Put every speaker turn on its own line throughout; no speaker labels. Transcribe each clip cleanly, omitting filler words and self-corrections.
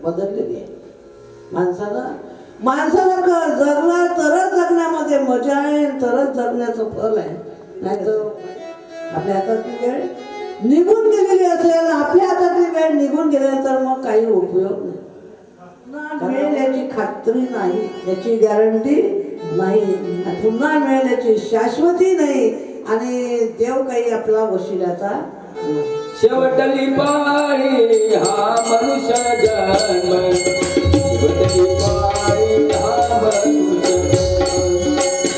बदललेली आहे. माणसाला जगला तरच जगण्यामध्ये मजा आहे, तरच जगण्याचं फल आहे. नाहीतर आपल्या हातातली वेळ निघून गेलेली असेल, आपल्या हातातली वेळ निघून गेल्यानंतर मग काही उपयोग नाही. मिळेल याची खात्री नाही, याची गॅरंटी नाही, पुन्हा मिळेल याची शाश्वती नाही, आणि देव काही आपला वशिल्याचा नाही.
शेवटली पाळी हा मनुष्य जन्म, शेवटली पाळी हा मनुष्य जन्म,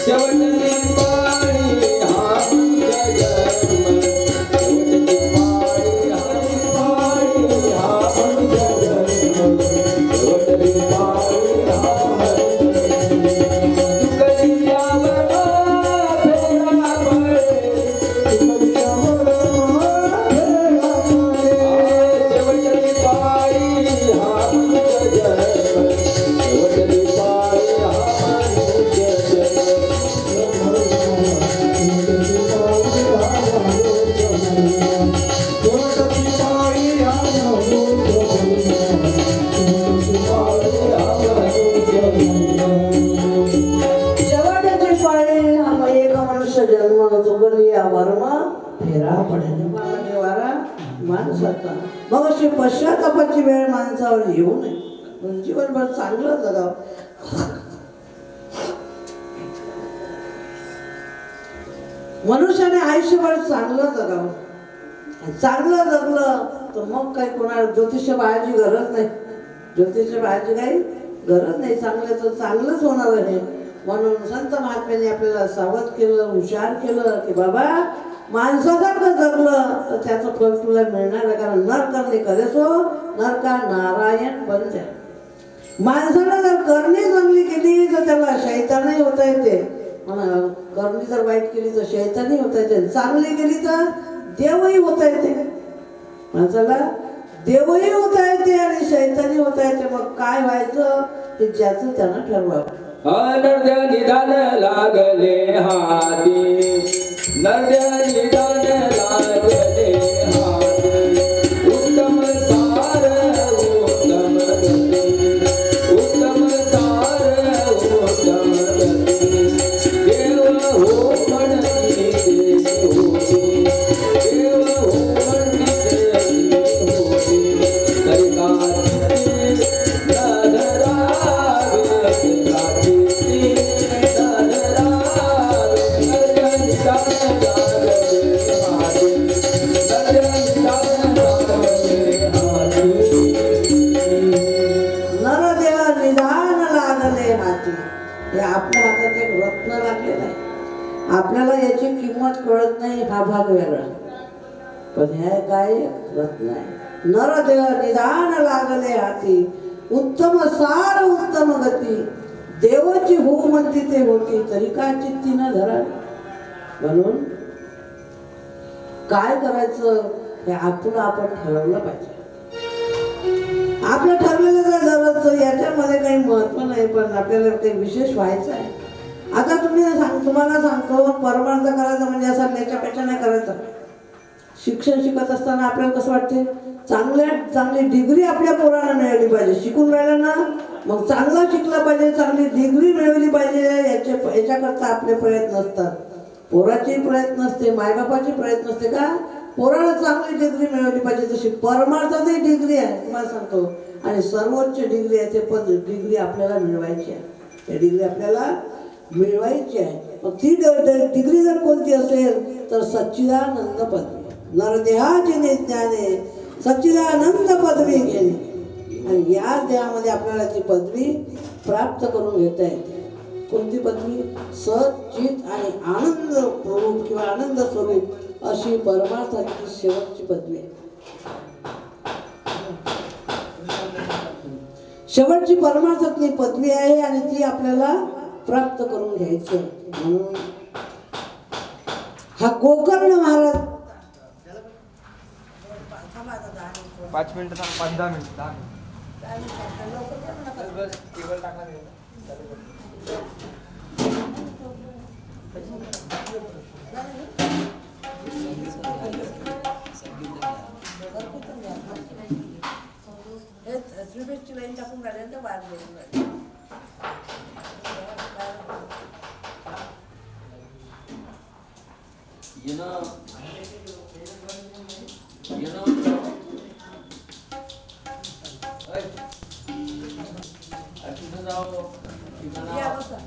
शेवटली पाळी हा मनुष्य जन्म, शेवटली पाळी हा मनुष्य जन्म, शेवटली पाळी हा मनुष्य जन्म. तुकली आवडा फेरा पडे, तुकली आवडा
माणसाचा. मग अशी पश्चातापाची वेळ माणसावर येऊ नये. जीवनभर चांगलं जगावं. मनुष्याने आयुष्यभर चांगलं जगावं. चांगलं जगलं तर मग काही कोणाला ज्योतिष पाहायची गरज नाही. ज्योतिष पाहायची काही गरज नाही. चांगल्याचं चांगलंच होणार आहे. म्हणून संत महात्म्यांनी आपल्याला सावध केलं, हुशार केलं की बाबा माणसासारखं जगलं तर त्याचं फल तुला मिळणार आहे. कारण नर करणे करेसो नरका नारायण बनते. माणसाला जर करणी चांगली केली तर त्याला शैतानही होता येते. करणी जर वाईट केली तर शैतानही होता येते. चांगली केली तर देवही होता येते. माणसाला देवही होता येते आणि शैतानही होता येते. मग काय व्हायचं ते ज्याचं त्यानं ठरवावं.
नर्द्या निदान लागले हाती, नर्द्या निदान लागले हाती, उत्तम सार उत्तम गती, उत्तम सार उत्तम गती, देव हो म्हणती देव होती, देव हो म्हणती देव होती, तरी
आपल्या हातात एक रत्न लागलेलं आहे. आपल्याला याची किंमत कळत नाही, हा भाग वेगळा. पण हे काय रत्न आहे. नरदेव निदान लागले हाती, उत्तम सार उत्तम गती, देवाची हो म्हणती ते होती, तरी का चित्ती न धरा. म्हणून काय करायचं हे आपण ठरवलं पाहिजे. आपलं ठरलेलं काय जराचं याच्यामध्ये काही महत्व नाही. पण आपल्याला काही विशेष व्हायचं आहे. आता तुम्हाला सांगतो परमार्थ करायचं म्हणजे असं याच्यापेक्षा नाही करायचं. शिक्षण शिकत असताना आपल्याला कसं वाटते चांगली डिग्री आपल्या पोराला मिळाली पाहिजे. शिकून राहिलं ना मग चांगलं शिकलं पाहिजे, चांगली डिग्री मिळवली पाहिजे. याच्याकरता आपले प्रयत्न असतात. पोराचे प्रयत्न असते, मायबापाचे प्रयत्न असते का पोराला चांगली डिग्री मिळवली पाहिजे. तशी परमार्थातही डिग्री आहे तुम्हाला सांगतो. आणि सर्वोच्च डिग्री आहे ते पण डिग्री आपल्याला मिळवायची आहे. त्या डिग्री आपल्याला मिळवायची आहे. मग ती डिग्री जर कोणती असेल तर सच्चिदानंद पदवी. नरदेहाची ज्ञाने सच्चिदानंद पदवी गेली. आणि या देहामध्ये आपल्याला ती पदवी प्राप्त करून घेता येते. कोणती पदवी? सच्चित आणि आनंद स्वरूप किंवा आनंद स्वरूप अशी परमार्थाची शेवटची पदवी आहे. शेवटची परमार्थातली पदवी आहे आणि ती आपल्याला प्राप्त करून घ्यायची. म्हणून हा गोकर्ण महाराज
5 मिनिटं 5-10 मिनिटं
हे श्रीपेशची लाईन टाकून झाल्यानंतर बाहेर गेली नाही. या बसा.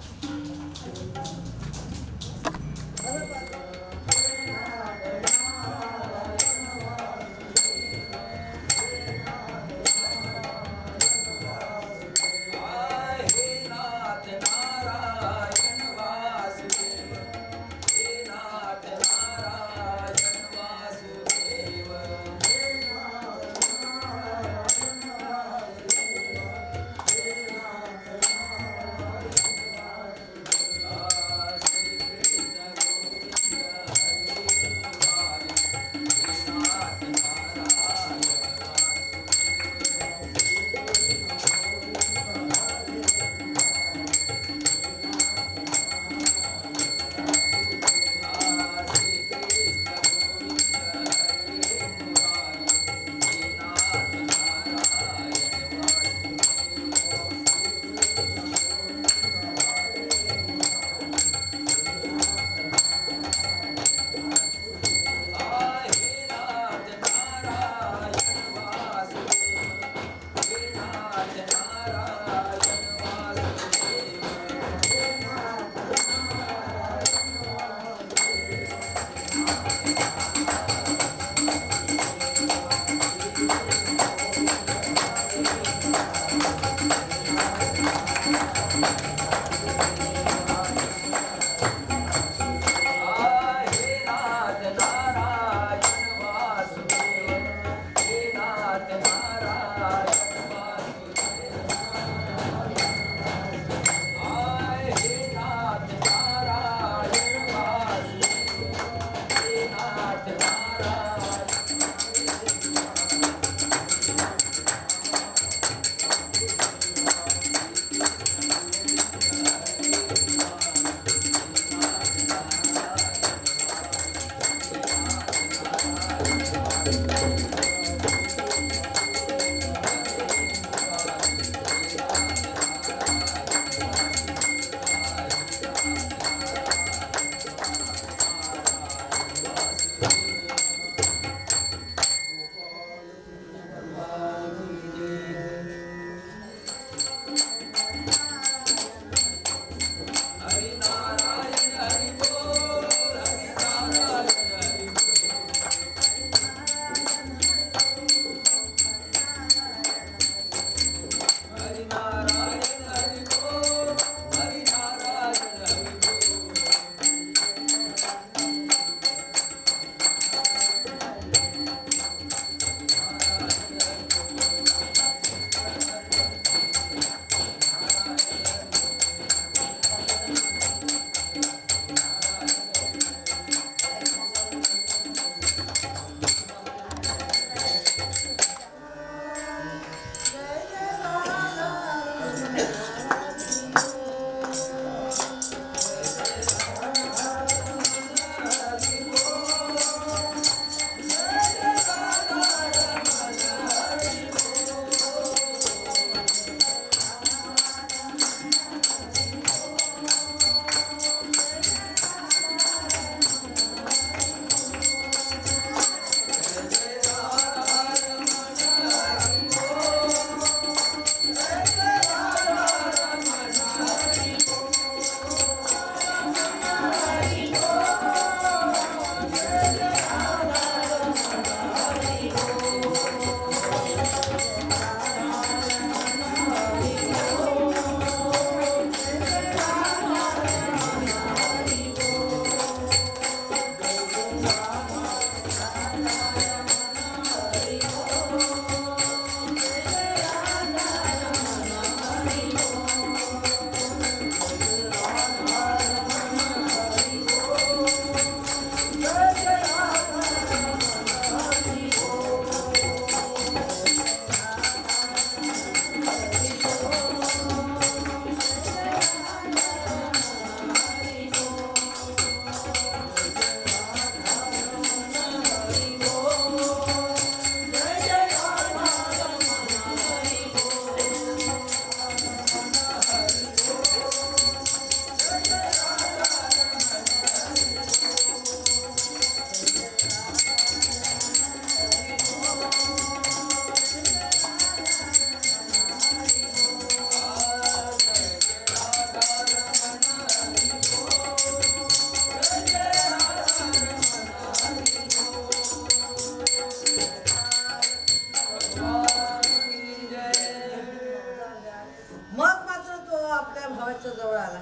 माणसं जवळ आला,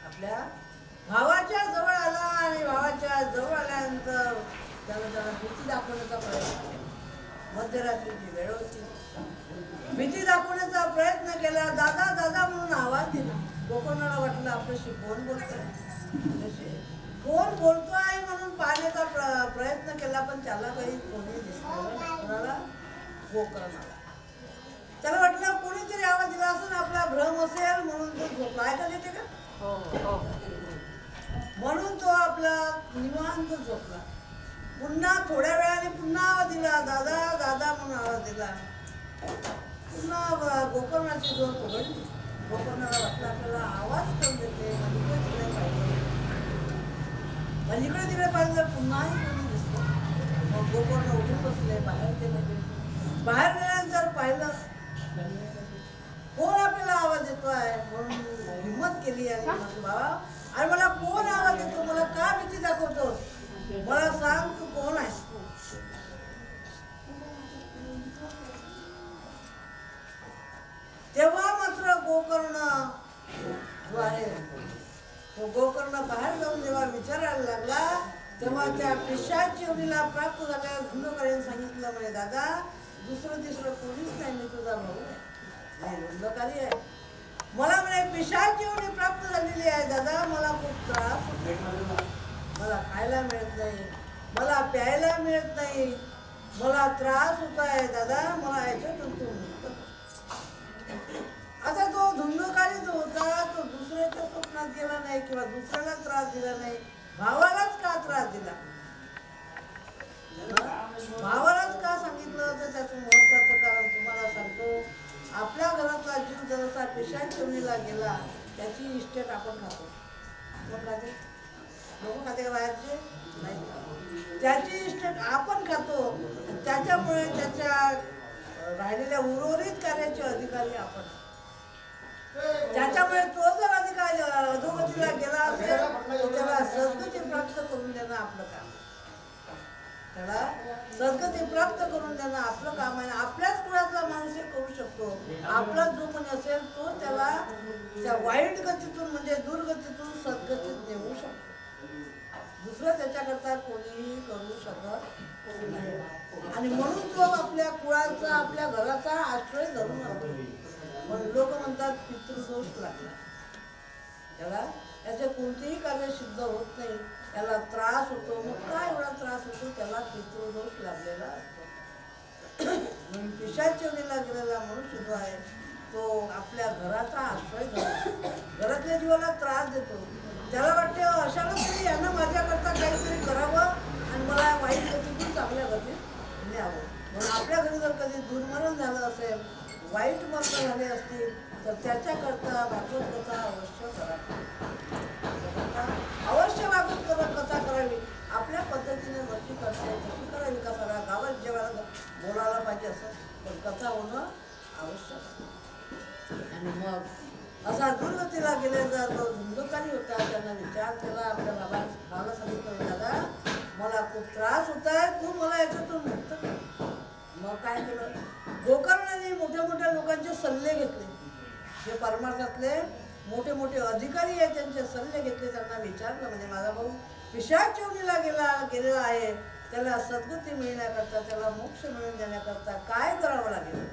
आपल्या भावाच्या जवळ आला आणि भावाच्या जवळ आल्यानंतर त्याला भीती दाखवण्याचा प्रयत्न केला. मध्यरात्रीची वेळ होती. भीती दाखवण्याचा प्रयत्न केला. दादा दादा म्हणून आवाज दिला. गोकर्णाला वाटलं आपल्याशी कोण बोलतोय, कोण बोलतोय म्हणून पाहण्याचा प्रयत्न केला, पण त्याला काही कोणी दिसलं नाही. कोणाला? गोकर्णाला. त्याला वाटलं कोणीतरी आवाज दिला असून आपला भ्रम असेल म्हणून तो झोपला. ऐका येते का? म्हणून तो आपला निवांत झोपला. पुन्हा थोड्या वेळाने पुन्हा आवाज दिला, दादा दादा म्हणून आवाज दिला. पुन्हा गोकर्णाची झोप उघडली. गोकर्णाला वाटलं आपल्याला आवाज कोण देते. इकडे तिकडे पाहिलं, पुन्हाही कोणी दिसलं. मग गोकर्ण उठून बसले, बाहेर गेले. बाहेर गेल्यानंतर पाहिलं कोण आपल्याला आवाज देतोय म्हणून हिंमत केली आणि म्हटलं, बाबा अरे मला कोण आवाज देतो, मला का भीती दाखवतो, मला सांग तू कोण आहेस. तेव्हा मात्र गोकर्ण जो आहे तो गोकर्ण बाहेर जाऊन जेव्हा विचारायला लागला, तेव्हा त्या पिशाच योनीला प्राप्त झालेल्या धुंदकारीने सांगितलं, म्हणे दादा दुसरं तिसरं कोणीच नाही, मी तुझा भाऊ आहे, धुंदकारी आहे. मला म्हणे पिशाच योनी प्राप्त झालेली आहे दादा, मला खूप त्रास होतो, मला खायला मिळत नाही, मला प्यायला मिळत नाही, मला त्रास होत आहे दादा, मला याच्यातून तू मुक्त कर. आता तो धुंदकारी जो होता तो दुसऱ्याच्या स्वप्नात गेला नाही किंवा दुसऱ्याला त्रास दिला नाही, भावालाच का त्रास दिला, भावालाच का सांगितलं, तर त्याचं महत्वाचं कारण तुम्हाला सांगतो. आपल्या घरातला जीव जरासा पिशाच योनीला गेला, त्याची इस्टेट आपण खातो. कोण खाते? लोक खाते का बाहेरचे? नाही. त्याची इस्टेट आपण खातो. त्याच्यामुळे त्याच्या राहिलेल्या उर्वरित कार्याचे अधिकारी आपण. त्याच्यामुळे तो जर अधिकारी अधोगतीला गेला असेल तर त्याला सद्गती प्राप्त करून देणं आपलं काम. त्याला सद्गती प्राप्त करून देणं आपलं काम आहे. आपल्याच कुळातला माणूस हे करू शकतो. आपला जो कोणी असेल तो त्याला त्या वाईट गतीतून म्हणजे दुर्गतीतून सद्गतीत नेऊ शकतो. दुसरं त्याच्याकरता कोणीही करू शकत नाही. आणि म्हणून तो आपल्या कुळाचा आपल्या घराचा आश्रय धरून असतो. पण लोक म्हणतात पितृदोष लागला त्याला, त्याचे कोणतेही कार्य सिद्ध होत नाही, त्याला त्रास होतो. मग काय एवढा त्रास होतो, त्याला पितृदोष लागलेला असतो. म्हणून पिशाच योनीला गेलेला मनुष्य जो आहे तो आपल्या घराचा आश्रय धरतो, घरातल्या जीवाला त्रास देतो. त्याला वाटते अशाला तरी यांना माझ्याकरता काहीतरी करावं आणि मला वाईट गतीतून चांगल्या गतीत न्यावं. म्हणून आपल्या घरी जर कधी दुर्मरण झालं असेल, वाईट मरण झाले असतील, तर त्याच्याकरता भागवत कथा अवश्य करावी. अवश्य भागवत कथा करावी. आपल्या पद्धतीने जशी करते तशी करावी. का सगळ्या गावात जेव्हा बोलायला पाहिजे असं, पण कथा होणं आवश्यक. आणि मग असा दुर्गतीला गेलेला जो धुंदकारी होता त्यांना विचार केला, आपल्या बाबाला सांगितलं, दादा मला खूप त्रास होत आहे, तू मला याच्यातून मुक्त कर. मग काय केलं, गोकर्णाने मोठ्या मोठ्या लोकांचे सल्ले घेतले. जे परमार्थातले मोठे मोठे अधिकारी आहेत त्यांचे सल्ले घेतले. त्यांना विचारलं, म्हणजे माझा भाऊ पिशाच योनीला गेलेला आहे, त्याला सद्गती मिळण्याकरता, त्याला मोक्ष मिळवून देण्याकरता काय करावं लागेल.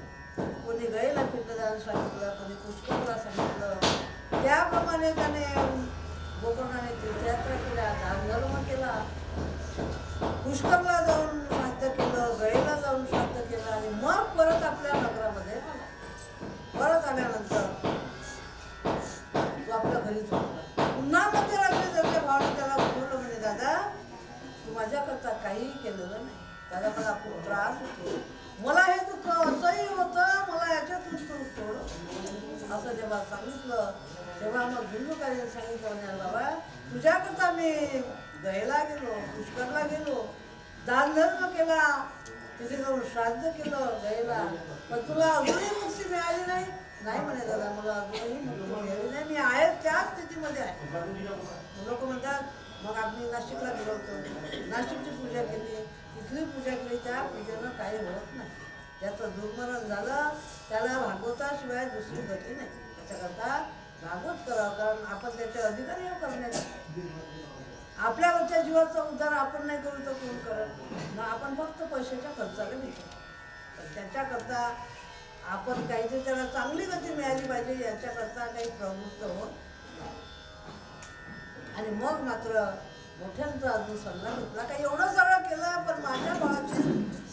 कोणी गैला पिंडदान सांगितलं, कोणी पुष्करला सांगितलं. त्याप्रमाणे त्याने गोकर्णाने तीर्थयात्रा केल्या, दानधर्म केला, पुष्करला जाऊन श्राद्ध केलं, गैला जाऊन श्राद्ध केलं आणि मग परत आपल्या नगरामध्ये आला. परत आल्यानंतर तो आपल्या घरी झोपला. पुन्हा मध्यरात्री त्याच्या भावाने त्याला उठवलं, म्हणजे दादा तू माझ्याकरता काही केलेलं नाही, दादा मला खूप त्रास होतो, मला हे दुःख असंही होतं, मला याच्यातून तू सोड. असं जेव्हा सांगितलं तेव्हा मग धुंदकारीने सांगितलं, म्हणजे बाबा तुझ्याकरता मी गैला गेलो, पुष्करला गेलो, दानधर्म केला, तिथे जाऊन श्राद्ध केलं गैला, पण तुला अजूनही मुक्ती मिळाली नाही. नाही म्हणे दादा मला अजूनही मुक्ती मिळाली नाही, मी आहे त्याच स्थितीमध्ये आहे. लोक म्हणतात मग आम्ही नाशिकला गेलो होतो, नाशिकची पूजा केली, तिथली पूजा केली, त्या पूजेनं काही होत नाही. ज्याचं दुर्मरण झालं त्याला भागवताशिवाय दुसरी गती नाही. त्याच्याकरता भागवत करावं, कारण आपण त्याचे अधिकारी आहोत करण्याचे. आपल्यावरच्या जीवाचा उद्धार आपण नाही करू तर कोण करत ना. आपण फक्त पैशाच्या खर्चाला भेटतो, पण त्याच्याकरता आपण काहीतरी त्याला चांगली गती मिळाली पाहिजे याच्याकरता काही प्रवृत्त होत. आणि मग मात्र मोठ्यांचा अजून सल्ला घेतला. काही एवढं सगळं केलं, पण माझ्या भावाची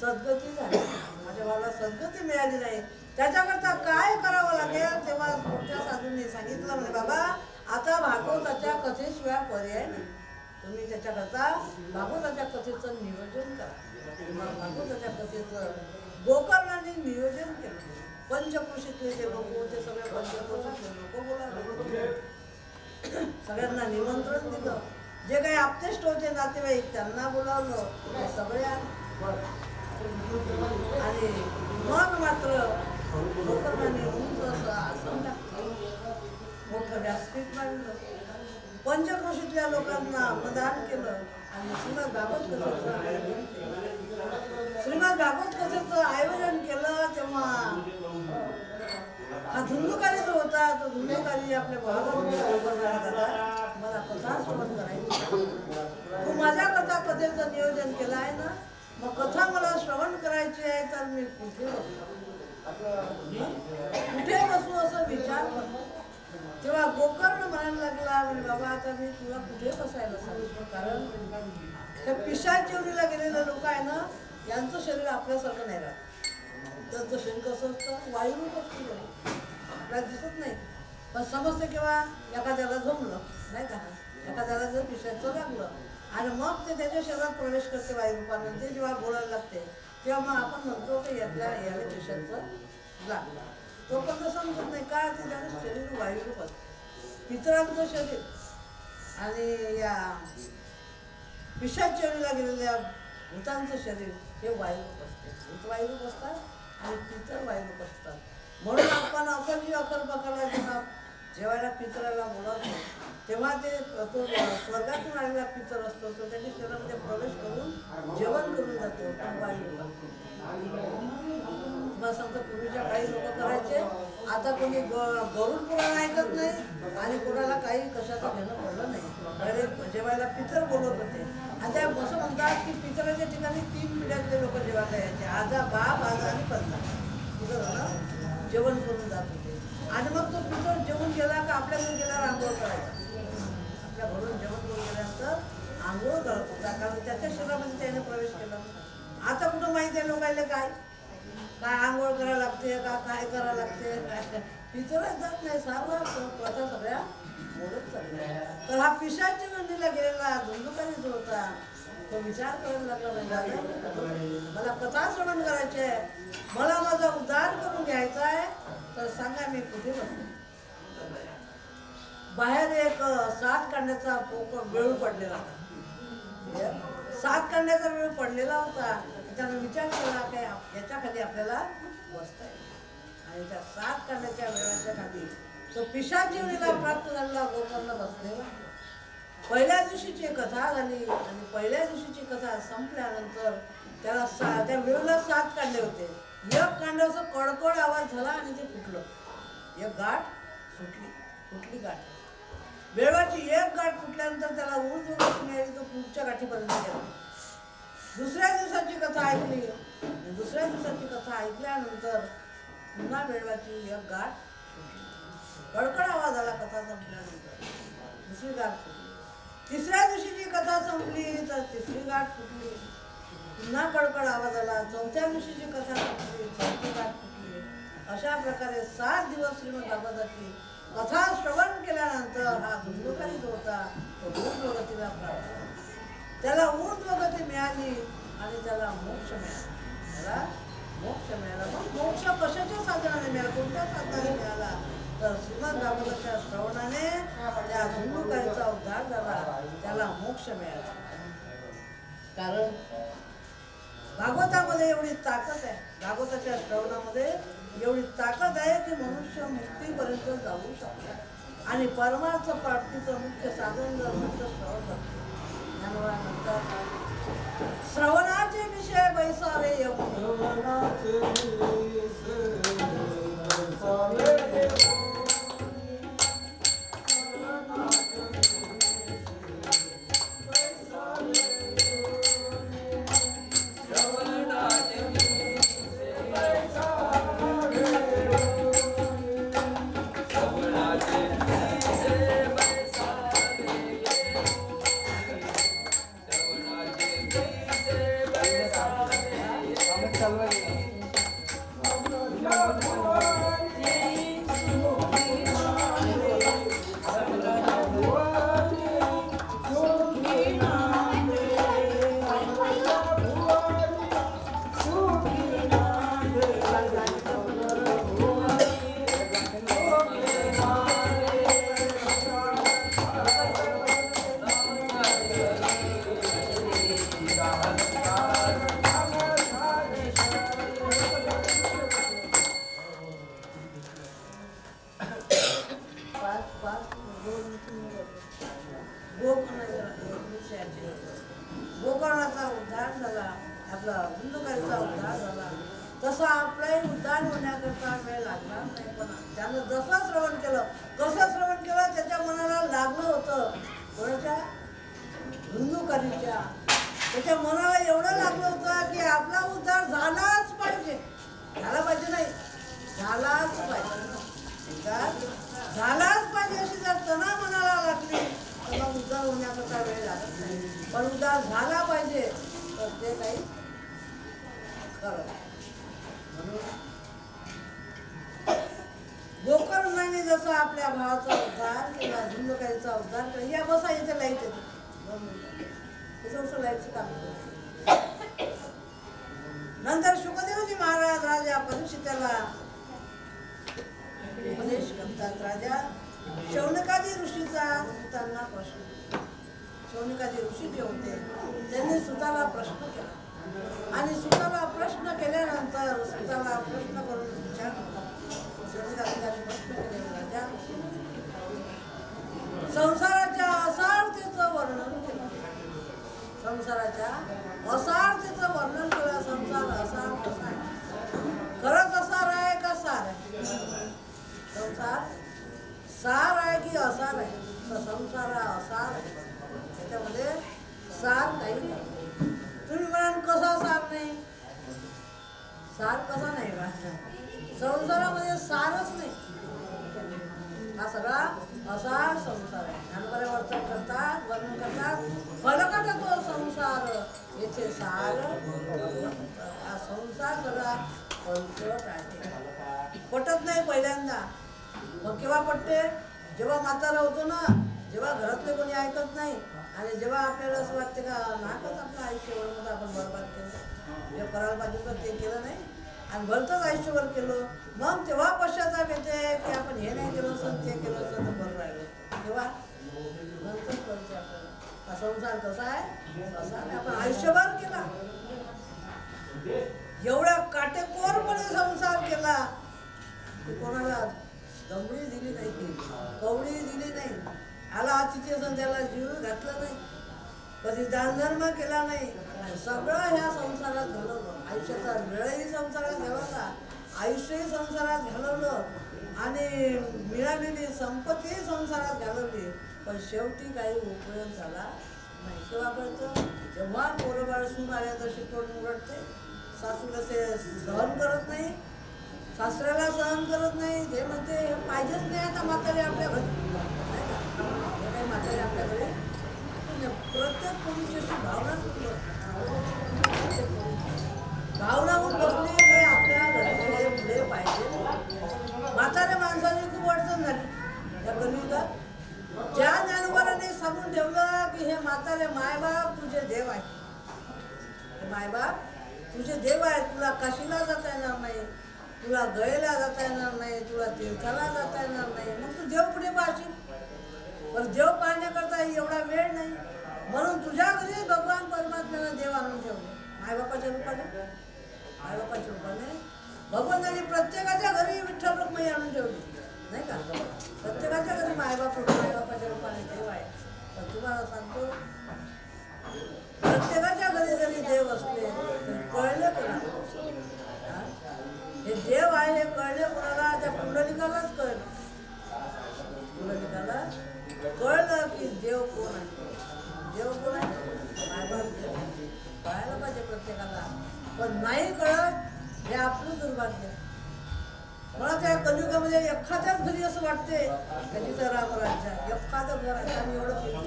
सद्गती झाली, माझ्या भावाला सद्गती मिळाली नाही. त्याच्याकरता काय करावं लागेल, तेव्हा मोठ्या साधूंनी सांगितलं, म्हणजे बाबा आता भागवताच्या कथेशिवाय पर्याय नाही. तुम्ही त्याच्याकरता भागवताच्या कथेचं नियोजन करा. मग भागवताच्या कथेचं गोकर्णाने नियोजन केलं. पंचकृषीतले ते लोक, ते सगळे पंचकृषीतले लोक बोलावले, सगळ्यांना निमंत्रण दिलं. जे काही आपतेष्ट होते नातेवाईक त्यांना बोलावलं, ते सगळे आले. आणि मग मात्र गोकर्णाने उंच असं आसन टाकलं, मोठं व्यासपीठ मांडलं, पंचक्रोशीतल्या लोकांना मतदान केलं आणि श्रीमद भागवत कथेचं आयोजन केलं. श्रीमद भागवत कथेचं आयोजन केलं तेव्हा हा धुंदुकारी जो होता, तो धुंदुकारी आपल्या भावाला मला कथा श्रवण करायची, तू माझ्या कथा कथेचं नियोजन केलं आहे ना, मग कथा मला श्रवण करायची आहे, तर मी कुठे बसू, कुठे बसू असं विचार करतो. तेव्हा गोकर्ण म्हणायला लागला, म्हणजे बाबा आता मी तुला कुठे बसायला सांगितलं, कारण त्या पिशाचीवरीला गेलेले लोक आहे ना, यांचं शरीर आपल्यासारखं नाही राहत. त्यांचं शरीर कसं असतं, वायुरूप असतं, आपल्याला दिसत नाही, पण समजते केव्हा एखाद्याला जमलं नाही का, एखाद्याला जर पिशाचं लागलं आणि मग ते त्याच्या शरीरात प्रवेश करते वायुरूपानं, ते जेव्हा बोलायला लागते तेव्हा मग आपण म्हणतो की याला पिशाचं लागलं. तो पण तर समजत नाही का, ते त्याचं शरीर वायुरूप असतं. पितरांचं शरीर आणि या पिशाचीवरीला गेलेल्या भूतांचं शरीर हे वायुरूप असते. भूत वायुरूप असतात आणि पितर वायुरूप असतात. म्हणून आपण अकलजी अकल बकरला जेवायला पितराला बोलावतो, तेव्हा ते तो स्वर्गातून आलेला पितर असतो, तो त्याच्या शरीरामध्ये प्रवेश करून जेवण करून जातो. तुम्हाला सांगतो, पूर्वीच्या काही लोक करायचे, आता कोणी गरुड पुराण ऐकत नाही आणि कोणाला काही कशाचं घेणं पडलं नाही. पहिले जेवायला पितर बोलत होते आणि त्या असं म्हणतात की पितराच्या ठिकाणी 3 पिढ्यातले लोक जेवायला यायचे, आजा, बाप, आजा आणि पंजा पितर जेवण करून जात होते. आणि मग तो पितर जेवून गेला का आपल्या घरी गेल्यावर आंघोळ करायचा, आपल्या घरून जेवण करून गेल्यानंतर आंघोळ करत होता, कारण त्याच्या शरीरामध्ये त्याने प्रवेश केला. आता कुठं माहिती आहे लोकांना काय काय आंघोळ करायला लागते का, काय करायला लागते, काय पितरच जात नाही, सर्व प्रथा सगळ्या मोडत चालल्या. तर हा पिशाची मंदिरला गेलेला धुंदुकारी जो होता, तो विचार करायला लागला, म्हणजे मला कथा श्रवण करायची आहे, मला माझा उद्धार करून घ्यायचा आहे, तर सांगा मी कुठे बसतो. बाहेर एक 7 कांड्याचा वेळ पडलेला होता, 7 कांड्याचा वेळ पडलेला होता. त्यानं विचार केला काय याच्या खाली आपल्याला बसता येईल, आणि त्या 7 कांड्याच्या वेळाच्या खाली तो पिशाचीवरीला प्राप्त झालेला गोकर्ण बसलेला. पहिल्या दिवशीची कथा झाली आणि पहिल्या दिवशीची कथा संपल्यानंतर त्याला त्या वेळेला 7 कांडे होते. एक कांड्याचा कडकड आवाज झाला आणि ते फुटलं, एक गाठ फुटली गाठ. वेळाची एक गाठ फुटल्यानंतर त्याला ऊर्ध्वगती मिळाली, तो पुढच्या गाठीपर्यंत गेला. दुसऱ्या दिवसाची कथा ऐकली, दुसऱ्या दिवसाची कथा ऐकल्यानंतर पुन्हा वेळवाची एक गाठ फुटली, कडकड आवाज आला कथा संपल्यानंतर, दुसरी गाठ फुटली. तिसऱ्या दिवशीची कथा संपली तर तिसरी गाठ फुटली, पुन्हा कडकड आवाज आला. चौथ्या दिवशीची कथा संपली, चौथी गाठ फुटली. अशा प्रकारे 7 दिवस श्रीमद भागवताची कथा श्रवण केल्यानंतर हा धुंदुकारी जो होता तो ऊर्ध्वगतीला प्राप्त झाला. त्याला ऊर्ध्वगती मिळाली आणि त्याला मोक्ष मिळाला. मग मोक्ष कशाच्या साधनाने मिळाला, कोणत्या साधनाने मिळाला, तर श्रीमद भागवताच्या श्रवणाने त्या धुंदुकारीचा उद्धार झाला, त्याला मोक्ष मिळाला. कारण भागवतामध्ये एवढी ताकद आहे, भागवताच्या श्रवणामध्ये एवढी ताकद आहे की मनुष्य मुक्तीपर्यंत जाऊ शकतो. आणि परमार्थ प्राप्तीचं मुख्य साधन जर मुख्य श्रवण असते. ज्ञानोबा म्हणतात, श्रवणाचे विषय बैसावे गोकर्णाचा उद्धार झाला, आपला धुंदुकारीचा उद्धार झाला. तसा आपलाही उद्धार होण्याकरता वेळ लागणार नाही. पण त्यानं जसं श्रवण केलं, कसं श्रवण केलं, त्याच्या मनाला लागलं होतं. कोणाच्या? धुंदुकारीच्या. त्याच्या मनाला एवढं लागलं होतं की आपला उद्धार झालाच पाहिजे. झाला पाहिजे नाही, झालाच पाहिजे. झालाच पाहिजे अशी जर तना मनाला लागली तर मग उद्धार होण्याकरता वेळ लागत नाही. पण उद्धार झाला पाहिजे तर ते काही खरं. म्हणून गोकर्णाने जसं आपल्या भावाचा उद्धार केला, धुंदुकारीचा उद्धार केला. या बसा इथे लाईट येते, लाईटचं काम. नंतर शुकदेवजी महाराज राजा परीक्षिताला उपदेश करतात. राजा शौनकादी ऋषीचा सुतांना प्रश्न. शौनकादी ऋषी जे होते त्यांनी सुताला प्रश्न केला आणि सुताला प्रश्न केल्यानंतर सुताला प्रश्न करून विचारला. शौनकादिकाने प्रश्न केले, राजा संसाराच्या असार्थतेचं वर्णन केलं. संसाराच्या असार्थतेचं वर्णन केलं. संसार असार कसा आहे? खरंच असार आहे का सार आहे? संसार सार आहे की असार आहे? तर संसार असार आहे, त्याच्यामध्ये सार काही नाही. तुम्ही म्हणाल कसा सार नाही? सार कसा नाही बा? संसारामध्ये सारच नाही. हा सगळा असार संसार आहे. ज्ञानोबा वर्तन करतात, वर्णन करतात. फलकट तो संसार येथे सार. हा संसार सगळा फलकट आहे. पटत नाही पहिल्यांदा, मग केव्हा पटते? जेव्हा म्हातारा होतो ना, जेव्हा घरातले कोणी ऐकत नाही आणि जेव्हा आपल्याला असं वाटते का नाकच आपलं आयुष्यभर मध्ये आपण बरबाद केलं, जे करायला पाहिजे तर ते केलं नाही आणि भलतंच आयुष्यभर केलं, मग तेव्हा पश्चाताप येते की आपण हे नाही केलं असं, ते केलं असं तर बरं राहिलं. तेव्हा नंतर कळते आपल्याला हा संसार कसा आहे, कसा नाही. आपण आयुष्यभर केला, एवढ्या काटेकोरपणे संसार केला की कोणाला दमडी दिली नाही, कवडी दिली नाही, आला तिथे त्याला जीव घातला नाही, कधी दानधर्म केला नाही. सगळं ह्या संसारात घालवलं. आयुष्याचा वेळही संसारात घालवला, आयुष्यही संसारात घालवलं आणि मिळालेली संपत्तीही संसारात घालवली. पण शेवटी काही उपयोग झाला नाही. तेव्हा कळतं जेव्हा पोरं बाळ सून आल्या तशी तोंड उघडते, सासूला ते सहन करत नाही, सासऱ्याला सहन करत नाही. ते म्हणते हे पाहिजेच नाही आता म्हातारे आपल्या घरी, नाही का? हे काही म्हातारे आपल्या घरी. प्रत्येक पुरुषाची भावना भावना होऊन बसली काही आपल्या घरी हे पुढे पाहिजे. म्हाताऱ्या माणसाची खूप अडचण झाली या कलियुगात. ज्या ज्ञानोबाने सांगून ठेवलं की हे म्हातारे मायबाप तुझे देव आहे, हे मायबाप तुझे देव आहे, तुला काशीला जाता येणार नाही, तुला गयेला जाता येणार नाही, तुला तीर्थाला जाता येणार नाही, मग तू देव कुठे पाहशील? पण देव पाहण्याकरता एवढा वेळ नाही. म्हणून तुझ्या घरी भगवान परमात्म्यानं देव आणून ठेवले मायबापाच्या रूपाने. मायबापाच्या रूपाने भगवानाने प्रत्येकाच्या घरी विठ्ठल रुक्मिणी आणून ठेवली, नाही का? प्रत्येकाच्या घरी मायबापाच्या रूपाने देव आहे. पण तुम्हाला सांगतो प्रत्येकाच्या घरी जरी देव असले तरी कळले कोणाला? हे देव आहे हे कळले कोणाला? त्या पुंडलिकालाच कळलं. पुंडलिकाला कळलं की देव कोण आहे. देव कोण आहे? मायबाप देव. कळायला पाहिजे प्रत्येकाला, पण नाही कळत हे आपलं दुर्भाग्य. मला त्या कलियुगामध्ये एखाद्याच घरी असं वाटते त्याची राम राज्य आहे. एखादं घर आहे आम्ही एवढं फिरतो,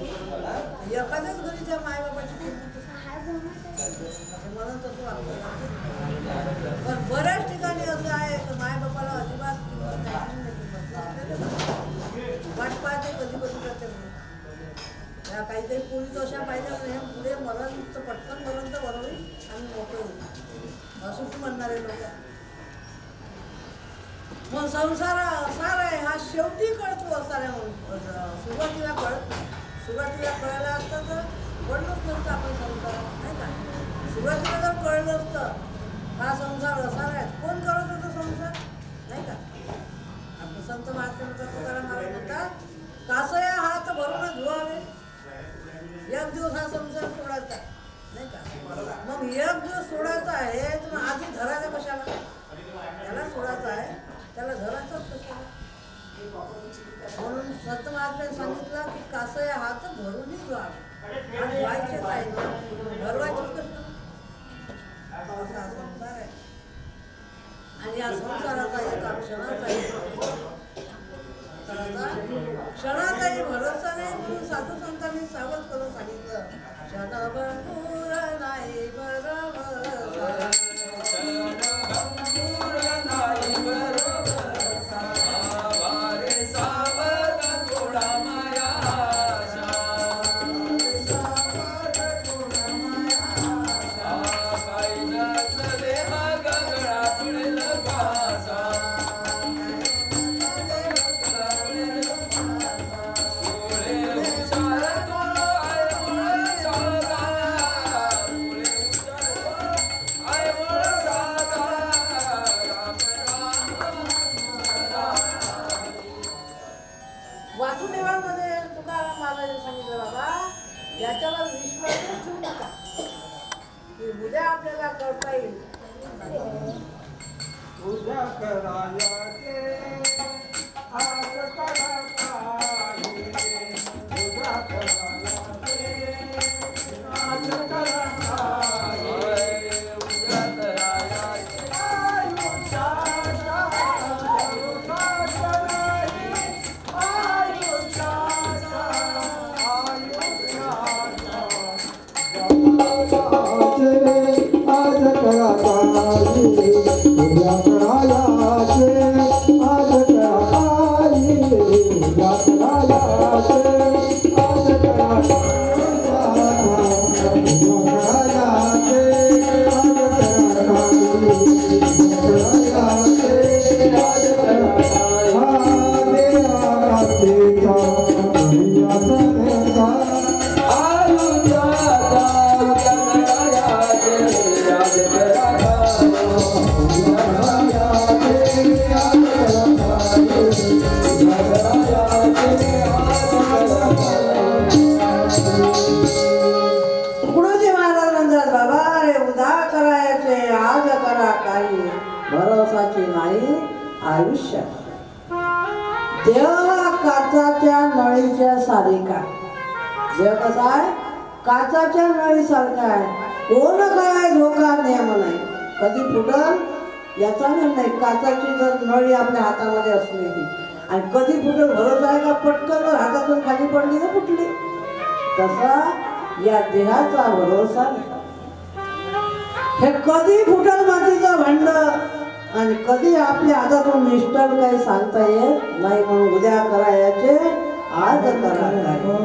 एखाद्याच घरी त्या मायबापाची किंमत मला तसं वाटतं. पण बऱ्याच ठिकाणी असं आहे की मायबापाला अजिबात किंमत नाही. वाट पाहते कधी कधी करते. या काही पोलीस अशा पाहिजे हे पुढे मरण पटकन मरण तर बरोबर आणि मोकळं होईल असं तू म्हणणारे लोक. मग संसार असार आहे हा शेवटी कळतो. असार आहे म्हणून सुरुवातीला कळत नाही. सुरुवातीला कळायला असतं तर कळलंच नसतं आपण संसारात, नाही का? सुरुवातीला जर कळलं असतं हा संसार असार आहे, कोण करत होतं संसार, नाही का? आपलं संत महात्मा तुकाराम महाराज म्हणतात संत महात्म्याने सांगितलं की कासं या हात भरूनही द्वार आणि व्हायचेच आहे भरवायचेच कसं असा संसार आहे. आणि या संसाराचा एका क्षणाचाही भरोसा नाही म्हणून साधू संतांनी सावध करून सांगितलं क्षणभर नाही बरोबर वासुदेवामध्ये तुकाराम महाराजांनी सांगितलं बाबा याच्यावर विश्वासच ठेवू नका की उद्या आपल्याला करता येईल.
उद्या करायचे आज करायचे उद्या करायचे आज करायचे उद्या करायचे
तुकडोजी महाराज म्हणतात बाबा रे उद्या करायचे आज करा काही भरोसाची नाही आयुष्य. देव काचाच्या नळीच्या सारिका देव कसा आहे काचाच्या नळीसारखा आहे. कोण काय धोका नियम नाही कधी फुटल याचा नेम नाही. काचाची जर नळी आपल्या हातामध्ये असली ती आणि कधी फुटल भरोसा आहे का पटकन जर हातातून खाली पडली तर फुटली. तसा या देहाचा भरोसा नाही. हे कधी फुटल मातीचं भांड आणि कधी आपल्या हातातून निष्ठल काही सांगता येत नाही म्हणून उद्या करायचे आज करायचे.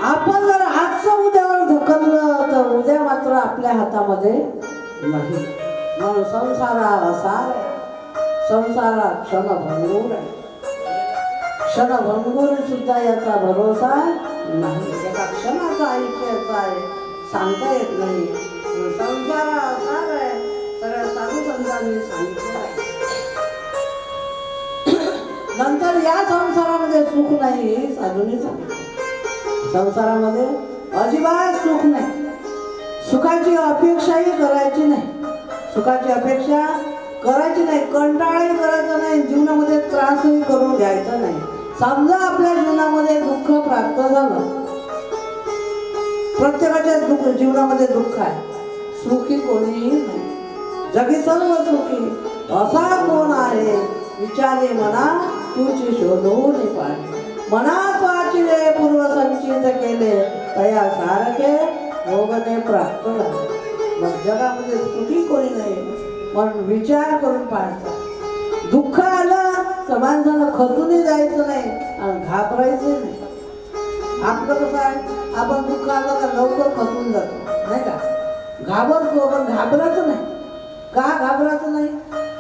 आपण जर आजचं उद्यावर ढकललं तर उद्या मात्र आपल्या हातामध्ये नाही. म्हणून संसारा असार आहे. संसारा क्षणभंगूर आहे. क्षणभंगूर सुद्धा याचा भरोसा नाही. एका क्षणाचा आयुष्याचा आहे सांगता येत नाही. संसारा असार आहे सगळ्या साधू संतांनी सांगितलं आहे. नंतर या संसारामध्ये सुख नाही हे साधूंनी सांगितलं. संसारामध्ये अजिबात सुख नाही. सुखाची अपेक्षाही करायची नाही. सुखाची अपेक्षा करायची नाही. कंटाळाही करायचा नाही. जीवनामध्ये त्रासही करून घ्यायचा नाही. समजा आपल्या जीवनामध्ये दुःख प्राप्त झालं. प्रत्येकाच्या जीवनामध्ये दुःख आहे. सुखी कोणीही नाही. जगी सर्व सुखी असा कोण आहे विचारे मना तुझी शोधून पाहिजे. मनात वाचिले पूर्व संचित केले तया सारखे भोगने प्राप्त झाले. मग जगामध्ये सुखी कोणी नाही म्हणून विचार करून पाहायचा. दुःख आलं तर माणसानं खचूनही जायचं नाही आणि घाबरायचं नाही. आपलं कसं आहे आपण दुःख आलं का लवकर खचून जातो नाही का. घाबरतो पण घाबरायचं नाही. का घाबरायचं नाही.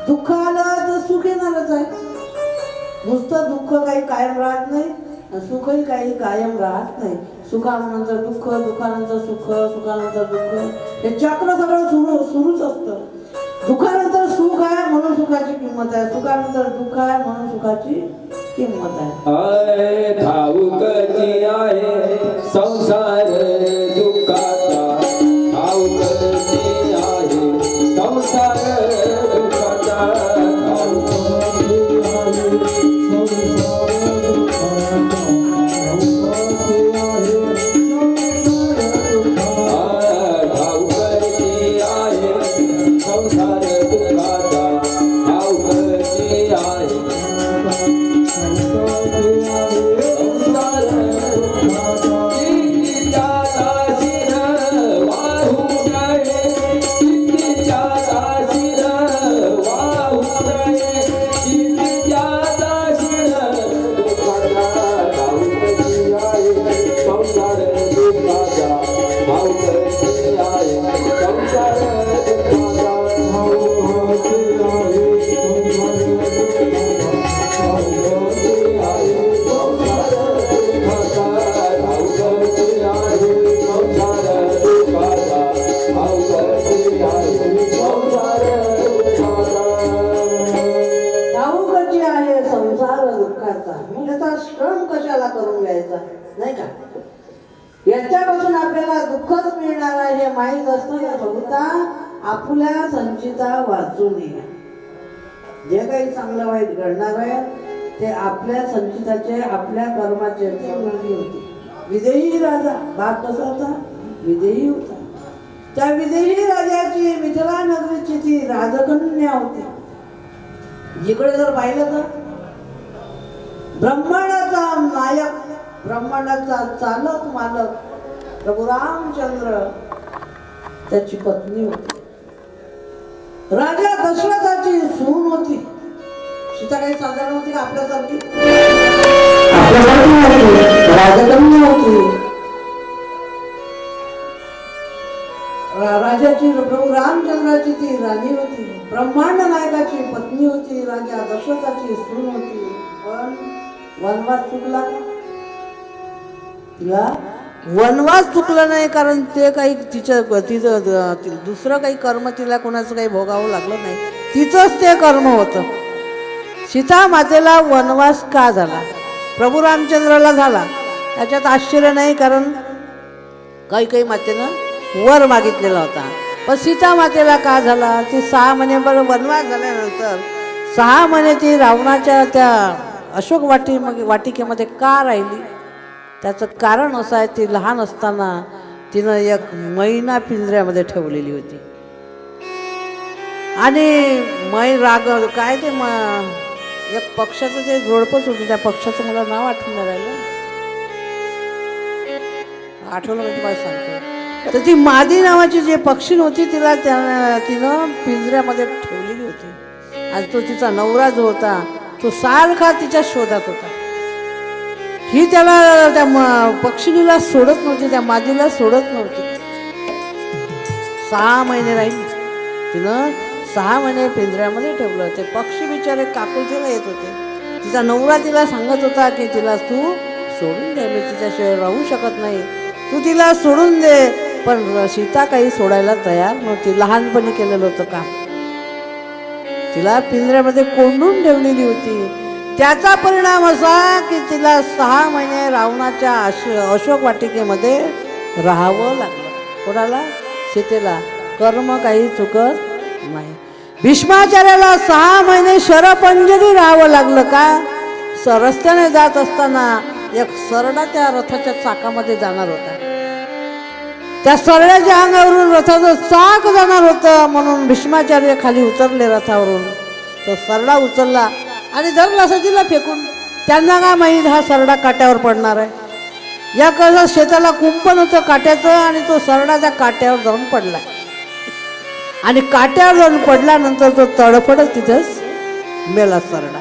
दुःख आलं तर सुख येणारच आहे. नुसतं दुःख काही कायम राहत नाही सुखही काही कायम राहत नाही. सुखानंतर दुःख दुःखानंतर सुख सुखानंतर दुःख हे चक्र सगळं सुरूच असतं. दुःखानंतर सुख आहे म्हणून सुखाची किंमत आहे. सुखानंतर दुःख आहे म्हणून सुखाची किंमत आहे.
ठाऊकची आहे संसार दुःखाचा. ठाऊकची आहे संसार दुःखाचा. ठाऊकची आहे संसार
करता मग याचा श्रम कशाला करून घ्यायचा, नाही का? याच्यापासून आपल्याला दुःखच मिळणार आहे हे माहीत असतं. या बहुता आपल्या संचिता वाचू नये. जे काही चांगलं वाईट घडणार आहे ते आपल्या संचिताचे, आपल्या कर्माचे. ती मुलगी होती विदेही राजा. बाप कसा होता? विदेही होता. त्या विदेही राजाची मिथिला नगरीची ती राजकन्या होती. जिकडे जर पाहिलं तर ब्रह्मांडाचा नायक, ब्रह्मांडाचा चालक मालक प्रभू रामचंद्र त्याची पत्नी होती. राजा दशरथाची सून होती. सीता काही साधारण होती का आपल्यासारखी? राजकन्या होती. राजाची प्रभू रामचंद्राची ती राणी होती. ब्रह्मांड नायकाची पत्नी होती. राजा दशरथाची सून होती. पण वनवास चुकला. तिला वनवास चुकला नाही, कारण ते काही तिचं दुसरं काही कर्म तिला कोणाचं काही भोगावं लागलं नाही. तिचंच ते कर्म होतं. सीता मातेला वनवास का झाला? प्रभू रामचंद्राला झाला याच्यात आश्चर्य नाही, कारण काही मातेनं वर मागितलेला होता. पण सीता मातेला का झाला? ती 6 महिने बरं वनवास झाल्यानंतर 6 महिने ती रावणाच्या त्या अशोक वाटिकेमध्ये का राहिली? त्याचं कारण असं आहे, ती लहान असताना तिनं एक मैना पिंजऱ्यामध्ये ठेवलेली होती. आणि काय ते एक पक्षाचं ते जोडपच होतं. त्या पक्षाचं मला नाव आठवून नाही राहिलं. आठवलं म्हणजे तुम्हाला सांगतो. तर ती मादी नावाची जे पक्षी होती तिला तिनं पिंजऱ्यामध्ये ठेवलेली होती. आणि तो तिचा नवरा जो होता तो सारखा तिच्या शोधात होता. ही त्याला त्या पक्षिणीला सोडत नव्हती, त्या मादीला सोडत नव्हती. 6 महिने राहिली. तिनं 6 महिने पिंजऱ्यामध्ये ठेवलं. ते पक्षी बिचारे काकुलतीला येत होते. तिचा नवरा तिला सांगत होता की तिला तू सोडून दे, मी तिच्याशिवाय राहू शकत नाही, तू तिला सोडून दे. पण सीता काही सोडायला तयार नव्हती. लहानपणी केलेलं होतं काम. तिला पिंजऱ्यामध्ये कोंडून ठेवलेली होती. त्याचा परिणाम असा की तिला 6 महिने रावणाच्या अशोक वाटिकेमध्ये राहावं लागलं. कोणाला? सीतेला. कर्म काही चुकत नाही. भीष्माचार्याला 6 महिने शरपंजरी राहावं लागलं. का? रस्त्याने जात असताना एक सरडा त्या रथाच्या चाकामध्ये जाणार होता. त्या सरड्याच्या अंगावरून रथाचं चाक जाणार होतं, म्हणून भीष्माचार्य खाली उतरले रथावरून. तो सरडा उचलला आणि धरला असं तिला फेकून. त्यांना काय माहीत हा सरडा काट्यावर पडणार आहे. या कसं शेताला कुंपण होतं काट्याचं, आणि तो सरडा त्या काट्यावर जाऊन पडला. आणि काट्यावर जाऊन पडल्यानंतर तो तडफडत तिथंच मेला सरडा.